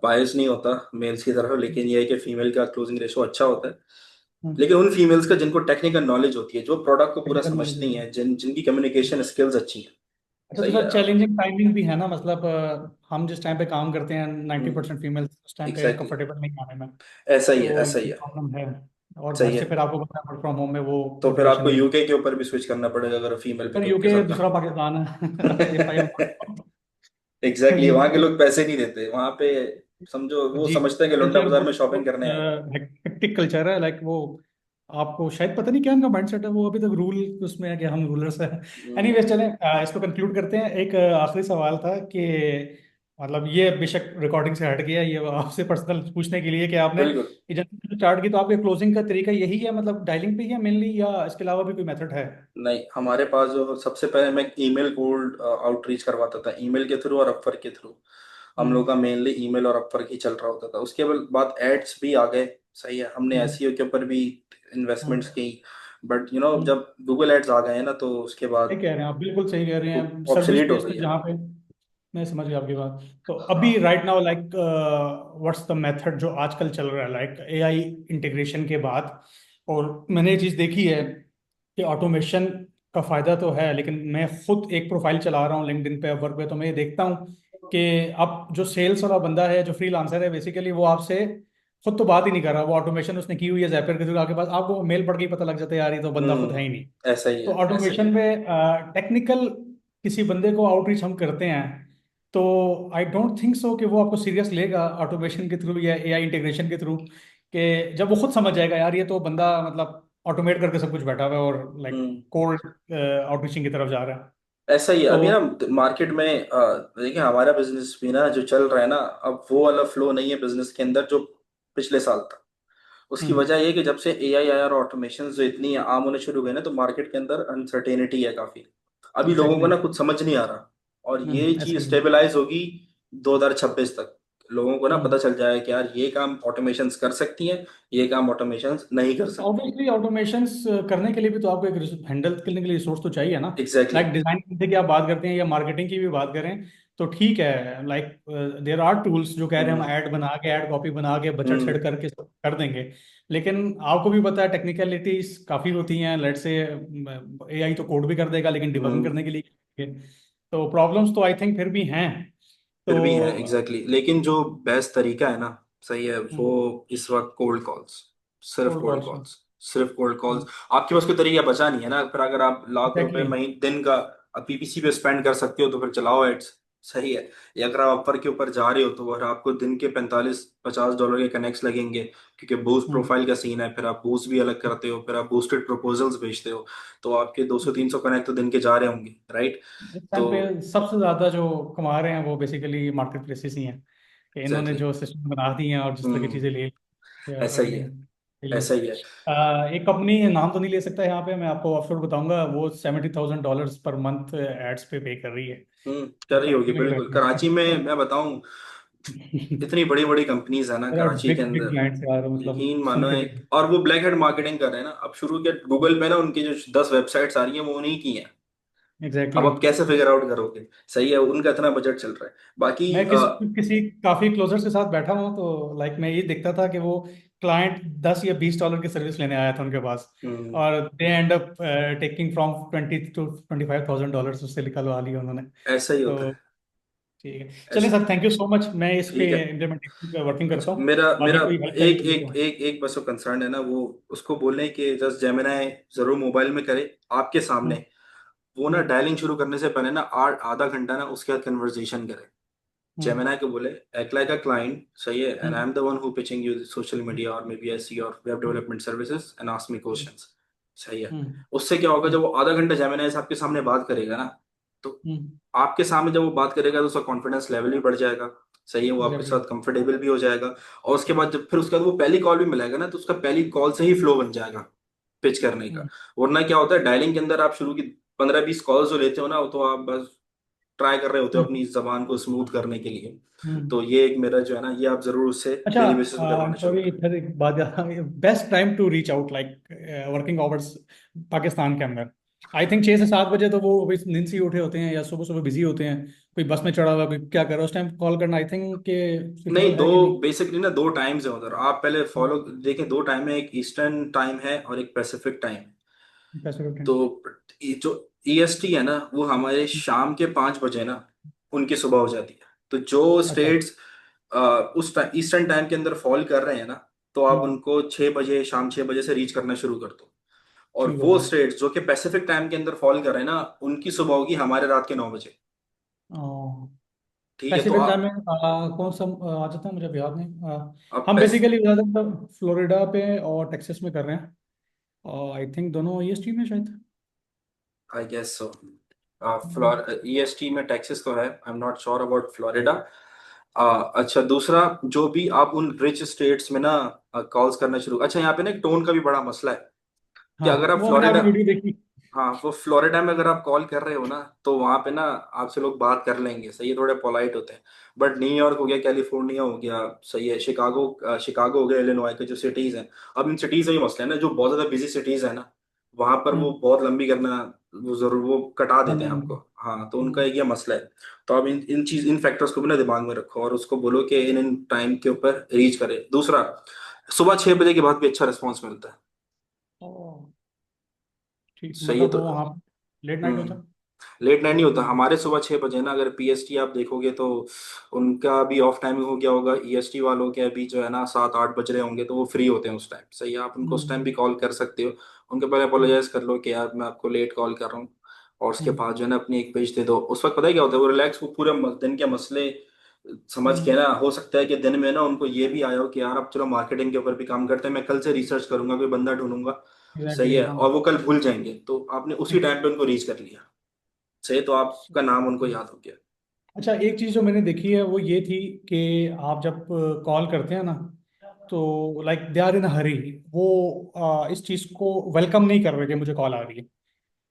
[SPEAKER 1] बायस नहीं होता मेल्स की तरफ, लेकिन ये है कि फीमेल का क्लोजिंग रेशो अच्छा होता है। लेकिन उन फीमेल्स का जिनको टेक्निकल नॉलेज होती है, जो प्रोडक्ट को पूरा
[SPEAKER 2] टेक्निकल नॉलेज
[SPEAKER 1] समझती
[SPEAKER 2] होती है।
[SPEAKER 1] हैं, जिनकी कम्युनिकेशन स्किल्स अच्छी है।
[SPEAKER 2] अच्छा, तो
[SPEAKER 1] सही
[SPEAKER 2] सर
[SPEAKER 1] है।
[SPEAKER 2] चैलेंजिंग टाइमिंग भी है ना? मतलब हम जिस टाइम पे काम करते हैं 90% फीमेल उस टाइम पे
[SPEAKER 1] एग्जैक्टली।
[SPEAKER 2] कंफर्टेबल नहीं आने में।
[SPEAKER 1] ऐसा ही है,
[SPEAKER 2] तो
[SPEAKER 1] ऐसा ही
[SPEAKER 2] ये
[SPEAKER 1] है।
[SPEAKER 2] प्रॉब्लम है। और घर
[SPEAKER 1] सही है।
[SPEAKER 2] से फिर आपको पता है वर्क फ्रॉम होम में वो
[SPEAKER 1] तो फिर
[SPEAKER 2] मोटिवेशन
[SPEAKER 1] आपको
[SPEAKER 2] नहीं
[SPEAKER 1] यूके के ऊपर भी स्विच करना पड़ेगा अगर फीमेल
[SPEAKER 2] है।
[SPEAKER 1] पे
[SPEAKER 2] सर
[SPEAKER 1] के
[SPEAKER 2] यूके
[SPEAKER 1] साथ
[SPEAKER 2] दूसरा पाकिस्तान है। इफ आई एम
[SPEAKER 1] एग्जैक्टली, वहां के
[SPEAKER 2] यूके।
[SPEAKER 1] लोग पैसे नहीं देते वहां पे। समझो वो
[SPEAKER 2] जी।
[SPEAKER 1] समझते हैं कि लुंडा
[SPEAKER 2] कल्चर
[SPEAKER 1] बाजार में
[SPEAKER 2] बहुत
[SPEAKER 1] शॉपिंग करने आए हैं।
[SPEAKER 2] बहुत हेक्टिक कल्चर है, लाइक वो आपको शायद पता नहीं क्या उनका माइंडसेट है, वो अभी तक रूल उसमें है कि हम रूलर्स हैं।
[SPEAKER 1] हम्म,
[SPEAKER 2] एनीवेज चलें, इसको कंक्लूड करते हैं। एक आखिरी सवाल था कि मतलब ये बेशक रिकॉर्डिंग से हट गया, ये आपसे पर्सनल पूछने के लिए कि आपने
[SPEAKER 1] बिल्कुल।
[SPEAKER 2] एजेंसी स्टार्ट की तो आपके क्लोजिंग का तरीका यही है, मतलब डायलिंग पे ही है मेनली, या इसके अलावा भी कोई मेथड है?
[SPEAKER 1] नहीं, हमारे पास जो सबसे पहले मैं ईमेल कोल्ड आउटरीच करवाता था, ईमेल के थ्रू और अपवर्क के थ्रू। हम लोग
[SPEAKER 2] हम्म।
[SPEAKER 1] का मेनली ईमेल और अपवर्क ही चल रहा होता था। उसके बाद एड्स भी आ गए। सही है, हमने
[SPEAKER 2] हम्म।
[SPEAKER 1] एसईओ के ऊपर भी इन्वेस्टमेंट्स
[SPEAKER 2] हम्म।
[SPEAKER 1] की। बट
[SPEAKER 2] हम्म।
[SPEAKER 1] जब गूगल एड्स आ गए हैं ना, तो उसके
[SPEAKER 2] सही
[SPEAKER 1] बाद
[SPEAKER 2] कह रहे हैं आप, बिल्कुल सही कह रहे हैं, सर्विस
[SPEAKER 1] ऑब्सलीट हो
[SPEAKER 2] बेस्ड
[SPEAKER 1] गई
[SPEAKER 2] पे
[SPEAKER 1] है।
[SPEAKER 2] जहाँ पे। मैं समझ गया आपकी बात। तो अभी
[SPEAKER 1] हाँ,
[SPEAKER 2] right now like what's the method जो आजकल चल रहा है, लाइक एआई इंटीग्रेशन के बाद? और मैंने ये चीज़ देखी है कि ऑटोमेशन का फायदा तो है, लेकिन मैं खुद एक प्रोफाइल चला रहा हूँ लिंक्डइन पे, अपवर्क पे, तो मैं ये देखता हूँ कि अब जो सेल्स वाला बंदा है, जो फ्रीलांसर है, बेसिकली वो आपसे खुद तो बात ही नहीं कर रहा, वो ऑटोमेशन उसने की हुई है जैपियर के थ्रू, आपके पास आपको मेल पढ़ के ही पता लग जाता है यार ये तो बंदा खुद है ही नहीं।
[SPEAKER 1] ऐसा ही
[SPEAKER 2] तो
[SPEAKER 1] है, ऐसा ही
[SPEAKER 2] ऑटोमेशन
[SPEAKER 1] है।
[SPEAKER 2] में टेक्निकल किसी बंदे को आउटरीच हम करते हैं, तो आई डोंट थिंक सो कि वो आपको सीरियस लेगा ऑटोमेशन के थ्रू या एआई इंटीग्रेशन के थ्रू, कि जब वो खुद समझ जाएगा यार ये तो बंदा मतलब ऑटोमेट करके सब कुछ बैठा हुआ है और लाइक
[SPEAKER 1] हम्म।
[SPEAKER 2] कोल्ड आउटरीचिंग की तरफ जा रहा है।
[SPEAKER 1] ऐसा ही है अभी
[SPEAKER 2] तो
[SPEAKER 1] ना मार्केट में। देखिए हमारा बिजनेस भी ना जो चल रहा है ना, अब वो वाला फ्लो नहीं है बिजनेस के अंदर जो पिछले साल था। उसकी
[SPEAKER 2] हम्म
[SPEAKER 1] वजह ये है कि जब से एआई आया और ऑटोमेशन जो इतनी आम होने शुरू हुए ना, तो मार्केट के अंदर अनसर्टेनिटी है काफी। अभी लोगों को
[SPEAKER 2] एग्जैक्टली।
[SPEAKER 1] ना कुछ समझ नहीं आ रहा। और ये
[SPEAKER 2] ऐसे
[SPEAKER 1] चीज
[SPEAKER 2] ही
[SPEAKER 1] स्टेबलाइज होगी 2026 तक। लोगों को ना
[SPEAKER 2] हम्म
[SPEAKER 1] पता चल जाएगा कि यार ये काम ऑटोमेशंस कर सकती हैं, ये काम ऑटोमेशंस नहीं कर सकती।
[SPEAKER 2] ऑब्वियसली ऑटोमेशंस करने के लिए भी तो आपको एक हैंडल करने के लिए रिसोर्स तो चाहिए ना।
[SPEAKER 1] एग्जैक्टली।
[SPEAKER 2] लाइक डिजाइन की आप बात करते हैं या मार्केटिंग की भी बात करें, तो ठीक है, लाइक देयर आर टूल्स जो कह रहे हैं हम
[SPEAKER 1] हम्म
[SPEAKER 2] ऐड बना के, ऐड कॉपी बना के बजट
[SPEAKER 1] हम्म
[SPEAKER 2] सेट करके सब कर देंगे। लेकिन आपको भी पता है टेक्निकलिटीज काफ़ी होती हैं, लेट से एआई तो कोड भी कर देगा लेकिन डिबगिंग
[SPEAKER 1] हम्म।
[SPEAKER 2] करने के लिए, तो प्रॉब्लम्स तो आई थिंक फिर भी हैं। तो
[SPEAKER 1] फिर भी है एग्जैक्टली लेकिन जो बेस्ट तरीका है ना, सही है वो इस वक्त कोल्ड कॉल्स। सिर्फ
[SPEAKER 2] कोल्ड
[SPEAKER 1] कोल्ड
[SPEAKER 2] कॉल्स।
[SPEAKER 1] कॉल्स। सिर्फ कोल्ड कॉल्स। आपके पास कोई तरीका बचा नहीं है ना, फिर अगर आप लाख रुपए
[SPEAKER 2] एग्जैक्टली।
[SPEAKER 1] महीने दिन का पीपीसी पे स्पेंड कर सकते हो तो फिर चलाओ एड्स। सही है। या अगर आप अपर के ऊपर जा रहे हो तो और आपको दिन के 45-50 डॉलर के कनेक्ट्स लगेंगे, क्योंकि बूस्ट प्रोफाइल का सीन है, फिर आप बूस्ट भी अलग करते हो, फिर आप बूस्टेड प्रपोजल्स भेजते हो, तो आपके 200-300 कनेक्ट तो दिन के जा रहे होंगे, राइट।
[SPEAKER 2] इस
[SPEAKER 1] तो
[SPEAKER 2] टाइम पे सबसे ज्यादा जो कमा रहे हैं वो बेसिकली मार्केट प्लेसेस ही हैं, कि इन्होंने
[SPEAKER 1] एग्जैक्टली।
[SPEAKER 2] जो सिस्टम बना दिए हैं और जिस तरह की
[SPEAKER 1] हम्म।
[SPEAKER 2] चीजें ले
[SPEAKER 1] ऐसा ही है।
[SPEAKER 2] अर्निंग।
[SPEAKER 1] ऐसा ही है।
[SPEAKER 2] एक कंपनी नाम तो नहीं ले सकता यहाँ पे, मैं आपको ऑफर बताऊंगा, वो $70,000 पर मंथ एड्स पे कर रही है।
[SPEAKER 1] कर
[SPEAKER 2] तो
[SPEAKER 1] रही होगी
[SPEAKER 2] कराची में ही
[SPEAKER 1] बिल्कुल,
[SPEAKER 2] बैठी
[SPEAKER 1] कराची
[SPEAKER 2] है।
[SPEAKER 1] में मैं बताऊं। इतनी बड़ी बड़ी कंपनीज है ना कराची के
[SPEAKER 2] बिग बिग
[SPEAKER 1] अंदर।
[SPEAKER 2] क्लाइंट्स यार, मतलब
[SPEAKER 1] यकीन
[SPEAKER 2] सुन
[SPEAKER 1] मानो
[SPEAKER 2] के
[SPEAKER 1] एक,
[SPEAKER 2] भी।
[SPEAKER 1] और वो ब्लैक हेड मार्केटिंग कर रहे हैं ना, अब शुरू किया गूगल पे ना, उनकी जो 10 वेबसाइट्स आ रही हैं वो उन्हीं की हैं। अब
[SPEAKER 2] एग्जैक्टली।
[SPEAKER 1] आप कैसे फिगर आउट करोगे। सही है, उनका इतना बजट चल रहा है बाकी
[SPEAKER 2] मैं किसी काफी क्लोजर्स के साथ बैठा हुआ, तो लाइक मैं ये देखता था कि वो क्लाइंट $10 या $20 की सर्विस लेने आया था उनके पास,
[SPEAKER 1] हम्म।
[SPEAKER 2] और they end up taking from $20,000 to $25,000 उससे निकलवा लिया उन्होंने।
[SPEAKER 1] ऐसा ही होता
[SPEAKER 2] तो
[SPEAKER 1] है।
[SPEAKER 2] ठीक है, चलिए
[SPEAKER 1] ऐसा।
[SPEAKER 2] Sir, thank you so much, मैं इस पे
[SPEAKER 1] ठीक है।
[SPEAKER 2] इम्प्लीमेंटेशन पे वर्किंग करता
[SPEAKER 1] अच्छा,
[SPEAKER 2] हूँ।
[SPEAKER 1] मेरा मेरा
[SPEAKER 2] बाकी कोई हेल्प
[SPEAKER 1] एक
[SPEAKER 2] चाहिए
[SPEAKER 1] एक
[SPEAKER 2] तो।
[SPEAKER 1] एक एक बस कंसर्न है ना, वो उसको बोलने कि जस्ट जेमिनाई जरूर मोबाइल में करे आपके सामने।
[SPEAKER 2] हम्म
[SPEAKER 1] वो ना
[SPEAKER 2] हम्म
[SPEAKER 1] डायलिंग शुरू करने से पहले ना आधा घंटा ना उसके साथ कन्वर्सेशन करे।
[SPEAKER 2] हम्म
[SPEAKER 1] जेमिनाई को बोले एक्ट लाइक अ क्लाइंट, सही है, and I
[SPEAKER 2] hmm
[SPEAKER 1] am the one who pitching you social media और मे बी एसई और web
[SPEAKER 2] hmm
[SPEAKER 1] development services and ask me
[SPEAKER 2] hmm
[SPEAKER 1] questions. सही है।
[SPEAKER 2] हम्म
[SPEAKER 1] उससे क्या होगा,
[SPEAKER 2] हम्म
[SPEAKER 1] जब वो आधा घंटा जेमिनाई साहब के सामने बात करेगा ना, तो
[SPEAKER 2] हम्म,
[SPEAKER 1] आपके सामने जब वो बात करेगा तो उसका कॉन्फिडेंस लेवल भी बढ़ जाएगा। सही है, वो आपके
[SPEAKER 2] एग्जैक्टली।
[SPEAKER 1] साथ कंफर्टेबल भी हो जाएगा। और उसके बाद जब फिर उसके बाद वो पहली कॉल भी मिलेगा ना, तो उसका पहली कॉल से ही फ्लो बन जाएगा पिच करने का।
[SPEAKER 2] हम्म
[SPEAKER 1] वरना क्या होता है, डायलिंग के अंदर आप शुरू की 15-20 कॉल्स जो लेते हो ना, तो आप बस ट्राई कर रहे होते हो
[SPEAKER 2] हम्म
[SPEAKER 1] अपनी जबान को स्मूथ करने के लिए।
[SPEAKER 2] हम्म।
[SPEAKER 1] तो ये एक मेरा जो है ना, ये आप जरूर उससे
[SPEAKER 2] अच्छा,
[SPEAKER 1] डेली बेसिस पे
[SPEAKER 2] आई एम
[SPEAKER 1] करवाना शुरू
[SPEAKER 2] सॉरी,
[SPEAKER 1] करें।
[SPEAKER 2] फिर एक बात याद, best time to reach out like working hours Pakistan के अंदर, आई थिंक 6 से 7 बजे तो वो अभी नींद से ही उठे होते हैं या सुबह सुबह बिजी होते हैं, कोई बस में चढ़ा हुआ है, कोई क्या कर रहा है, उस टाइम कॉल करना आई थिंक के
[SPEAKER 1] नहीं,
[SPEAKER 2] सुटेबल
[SPEAKER 1] दो
[SPEAKER 2] है कि नहीं?
[SPEAKER 1] बेसिकली ना दो टाइम्स है उधर, आप पहले फॉलो देखें। दो टाइम है, एक ईस्टर्न टाइम है और एक पैसिफिक टाइम।
[SPEAKER 2] Pacific time.
[SPEAKER 1] तो ये जो ईएसटी है ना, वो हमारे शाम के 5 बजे ना उनकी सुबह हो जाती है। तो जो
[SPEAKER 2] अच्छा।
[SPEAKER 1] स्टेट्स उस टाइम ईस्टर्न टाइम के अंदर फॉल कर रहे हैं ना, तो आप
[SPEAKER 2] हम्म,
[SPEAKER 1] उनको 6 बजे, शाम 6 बजे से रीच करना शुरू कर दो। और
[SPEAKER 2] ठीक हो
[SPEAKER 1] वो
[SPEAKER 2] गया।
[SPEAKER 1] स्टेट्स जो कि पैसिफिक टाइम के अंदर फॉल कर रहे हैं ना, उनकी सुबह होगी हमारे रात के 9 बजे। ठीक है, तो
[SPEAKER 2] पैसिफिक टाइम में
[SPEAKER 1] आप
[SPEAKER 2] कौन सा आ जाता है, मुझे अब याद नहीं।
[SPEAKER 1] अब
[SPEAKER 2] हम बेसिकली ज़्यादातर फ्लोरिडा पे और टेक्सास में कर रहे हैं, और आई थिंक दोनों ईएसटी में शायद।
[SPEAKER 1] I guess so.
[SPEAKER 2] Hmm
[SPEAKER 1] EST में टेक्सास तो है, I am not sure about Florida. अच्छा, दूसरा, जो भी आप उन रिच स्टेट्स में ना कॉल्स करना शुरू, अच्छा यहाँ पे ना एक टोन का भी बड़ा मसला है कि
[SPEAKER 2] हाँ,
[SPEAKER 1] अगर आप
[SPEAKER 2] वो मैंने
[SPEAKER 1] फ्लोरिडा,
[SPEAKER 2] आपकी वीडियो देखी।
[SPEAKER 1] हाँ, वो फ्लोरिडा में अगर आप कॉल कर रहे हो ना, तो वहां पे ना आपसे लोग बात कर लेंगे, सही है, थोड़े पोलाइट होते हैं। बट न्यूयॉर्क हो गया, कैलिफोर्निया हो गया, सही है, शिकागो हो गया, इलिनॉय के जो सिटीज हैं, अब इन सिटीज में ये मसला है ना, जो बहुत ज्यादा बिजी सिटीज है ना, वहां पर वो
[SPEAKER 2] हम्म
[SPEAKER 1] बहुत लंबी करना, वो जरूर वो कटा देते
[SPEAKER 2] बंद
[SPEAKER 1] हैं
[SPEAKER 2] नहीं
[SPEAKER 1] आपको।
[SPEAKER 2] होगी।
[SPEAKER 1] हाँ, तो उनका एक ये मसला है। तो आप इन फैक्टर्स को भी ना दिमाग में रखो और उसको बोलो कि इन इन टाइम के ऊपर रीच करे। दूसरा, सुबह 6 बजे के बाद भी अच्छा रिस्पॉन्स मिलता है।
[SPEAKER 2] ओह, ठीक,
[SPEAKER 1] सही है,
[SPEAKER 2] मतलब
[SPEAKER 1] तो
[SPEAKER 2] वो वहाँ लेट नाइट होता है।
[SPEAKER 1] लेट नाइट नहीं होता हमारे, सुबह 6 बजे ना। अगर पीएसटी आप देखोगे तो उनका भी ऑफ टाइमिंग हो गया होगा, ईएसटी वालों के अभी जो है ना 7-8 बज रहे होंगे, तो वो फ्री होते हैं उस टाइम। सही है, आप उनको उस टाइम
[SPEAKER 2] हम्म
[SPEAKER 1] भी कॉल कर सकते हो। उनके पहले
[SPEAKER 2] हम्म
[SPEAKER 1] अपोलोजाइज कर लो कि यार मैं आपको लेट कॉल कर रहा हूँ, और उसके
[SPEAKER 2] हम्म
[SPEAKER 1] बाद जो है ना अपनी एक पेज दे दो। उस वक्त पता है क्या होता है, वो रिलैक्स, वो पूरे दिन के मसले समझ के
[SPEAKER 2] हम्म
[SPEAKER 1] ना, हो सकता है कि दिन में ना उनको ये भी आया हो कि यार अब चलो मार्केटिंग के ऊपर भी काम करते हैं, मैं कल से रिसर्च करूंगा, कोई बंदा ढूंढूंगा। सही
[SPEAKER 2] एग्जैक्टली
[SPEAKER 1] है,
[SPEAKER 2] हाँ।
[SPEAKER 1] और वो कल भूल जाएंगे, तो आपने उसी टाइम पे उनको रीच कर लिया। सही, तो आपका नाम उनको याद हो गया।
[SPEAKER 2] अच्छा, एक चीज़ जो मैंने देखी है वो ये थी कि आप जब कॉल करते हैं ना, तो लाइक दे आर इन हरी। वो इस चीज़ को वेलकम नहीं कर रहे कि मुझे कॉल आ रही है।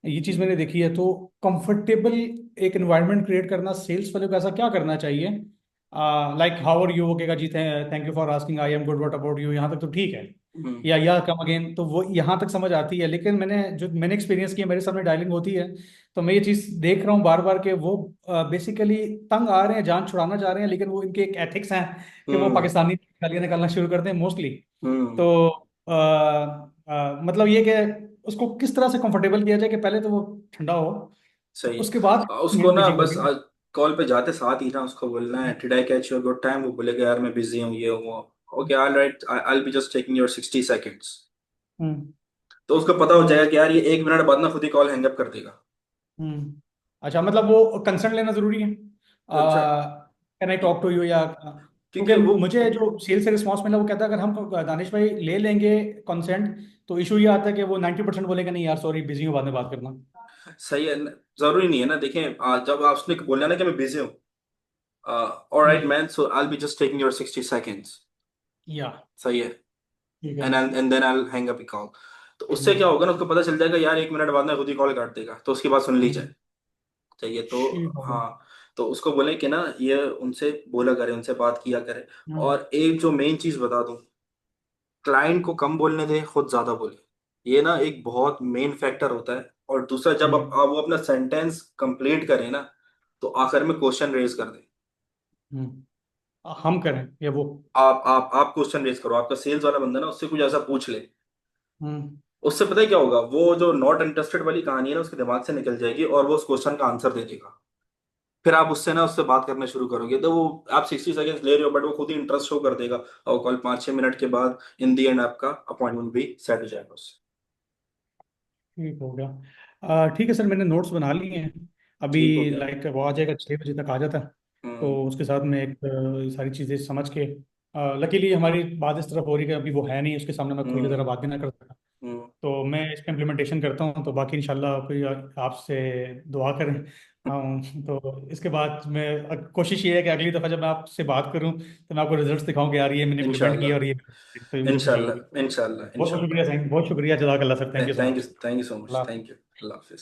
[SPEAKER 2] ये चीज़ मैंने देखी है। तो कंफर्टेबल एक एनवायरनमेंट क्रिएट करना, सेल्स वाले को ऐसा क्या करना चाहिए? लाइक हाउ आर यू, वो कहेगा जी thank you for asking, I am good, what about you, यहाँ तक तो ठीक है।
[SPEAKER 1] हम्म।
[SPEAKER 2] या कम अगेन, तो वो यहाँ तक समझ आती है। लेकिन मैंने एक्सपीरियंस किया, मेरे सामने डायलिंग होती है, तो मैं ये चीज़ देख रहा हूँ बार बार कि वो बेसिकली तंग आ रहे हैं, जान छुड़ाना चाह रहे हैं, लेकिन वो इनके एक एथिक्स हैं कि वो
[SPEAKER 1] हम्म।
[SPEAKER 2] पाकिस्तानी गालियाँ निकालना शुरू करते हैं मोस्टली।
[SPEAKER 1] हम्म।
[SPEAKER 2] तो मतलब ये कि उसको किस तरह से कंफर्टेबल किया जाए कि पहले तो वो ठंडा हो, तो
[SPEAKER 1] सही
[SPEAKER 2] उसके बाद
[SPEAKER 1] है, उसको ना
[SPEAKER 2] मीटिंग
[SPEAKER 1] बस
[SPEAKER 2] होगी।
[SPEAKER 1] कॉल पे जाते साथ ही ना उसको बोलना है, did I catch your good time, वो बोलेगा यार मैं बिजी हूँ, ये हूँ वो। Okay, all right, I will be just taking your 60 seconds.
[SPEAKER 2] Hmm
[SPEAKER 1] तो उसको पता हो जाएगा कि यार ये 1 मिनट बाद ना खुद ही कॉल हैंग अप कर देगा।
[SPEAKER 2] अच्छा, मतलब वो कंसर्न लेना जरूरी है?
[SPEAKER 1] अच्छा।
[SPEAKER 2] कैन आई
[SPEAKER 1] कि-
[SPEAKER 2] टॉक टू यू, या
[SPEAKER 1] क्योंकि
[SPEAKER 2] क्योंकि
[SPEAKER 1] वो
[SPEAKER 2] मुझे जो सेल से रिस्पॉन्स मिला वो कहता है अगर हम दानिश भाई ले लेंगे कंसेंट, तो इशू ये आता है कि वो 90% बोलेगा नहीं यार सॉरी बिजी हूँ, बाद में बात करना।
[SPEAKER 1] सही है, जरूरी नहीं है ना। देखें, जब आपने बोलना ना कि मैं बिजी हूँ, alright
[SPEAKER 2] hmm
[SPEAKER 1] man, so I will be just taking your 60 seconds.
[SPEAKER 2] या
[SPEAKER 1] सही है,
[SPEAKER 2] ठीक है।
[SPEAKER 1] And then I hang up call. तो उससे क्या
[SPEAKER 2] हम्म
[SPEAKER 1] होगा ना, उसको पता चल जाएगा यार 1 मिनट बाद में खुद ही कॉल काट देगा, तो उसकी बात सुन ली जाए।
[SPEAKER 2] हम्म,
[SPEAKER 1] चाहिए तो,
[SPEAKER 2] ठीक हो गया।
[SPEAKER 1] हाँ। तो उसको बोले कि ना ये उनसे बोला करे, उनसे बात किया करे।
[SPEAKER 2] हम्म
[SPEAKER 1] और एक जो मेन चीज बता दूं, क्लाइंट को कम बोलने दे, खुद ज्यादा बोले। ये ना एक बहुत मेन फैक्टर होता है। और दूसरा, जब
[SPEAKER 2] हम्म
[SPEAKER 1] आप वो अपना सेंटेंस कंप्लीट करें ना, तो आखिर में क्वेश्चन रेज कर दे।
[SPEAKER 2] हम करें या वो?
[SPEAKER 1] आप क्वेश्चन रेज करो, आपका सेल्स वाला बंदा ना उससे कुछ ऐसा पूछ ले।
[SPEAKER 2] हम्म
[SPEAKER 1] उससे पता है क्या होगा, वो जो नॉट इंटरेस्टेड वाली कहानी है ना उसके दिमाग से निकल जाएगी, और वो उस क्वेश्चन का आंसर दे देगा। फिर आप उससे ना उससे बात करना शुरू करोगे, तो वो, आप 60 सेकेंड्स ले रहे हो बट वो खुद ही इंटरेस्ट शो कर देगा। और कॉल 5-6 मिनट के बाद इन दी एंड आपका अपॉइंटमेंट भी सेट हो जाएगा उससे।
[SPEAKER 2] ठीक हो गया। ठीक है सर, मैंने नोट्स बना लिए हैं। अभी
[SPEAKER 1] ठीक हो गया।
[SPEAKER 2] लाइक वो आ जाएगा, 6 बजे तक आ जाता है। तो
[SPEAKER 1] हम्म।
[SPEAKER 2] उसके साथ में एक सारी चीज़ें समझ के, लकीली हमारी बात इस तरफ हो रही है कि अभी वो है नहीं, उसके सामने मैं खुल के ज़रा
[SPEAKER 1] हम्म।
[SPEAKER 2] बात भी ना कर सका।
[SPEAKER 1] हम्म।
[SPEAKER 2] तो मैं इसका इम्प्लीमेंटेशन करता हूँ, तो बाकी इंशाल्लाह कोई आपसे दुआ करें। हाँ, तो इसके बाद मैं कोशिश ये है कि अगली दफ़ा जब मैं आपसे बात करूँ तो मैं आपको रिजल्ट्स दिखाऊं कि यार ये मैंने इम्प्लीमेंट किया और
[SPEAKER 1] इंशाल्लाह।
[SPEAKER 2] ये, तो ये मुझे खुशी होगी।
[SPEAKER 1] इंशाल्लाह। इंशाल्लाह।
[SPEAKER 2] बहुत बहुत शुक्रिया
[SPEAKER 1] इंशाल्लाह।
[SPEAKER 2] सर, बहुत शुक्रिया, जज़ाकल्लाह sir, thank you so
[SPEAKER 1] thank you,
[SPEAKER 2] much.
[SPEAKER 1] Thank you so much, thank you. Allah Hafiz.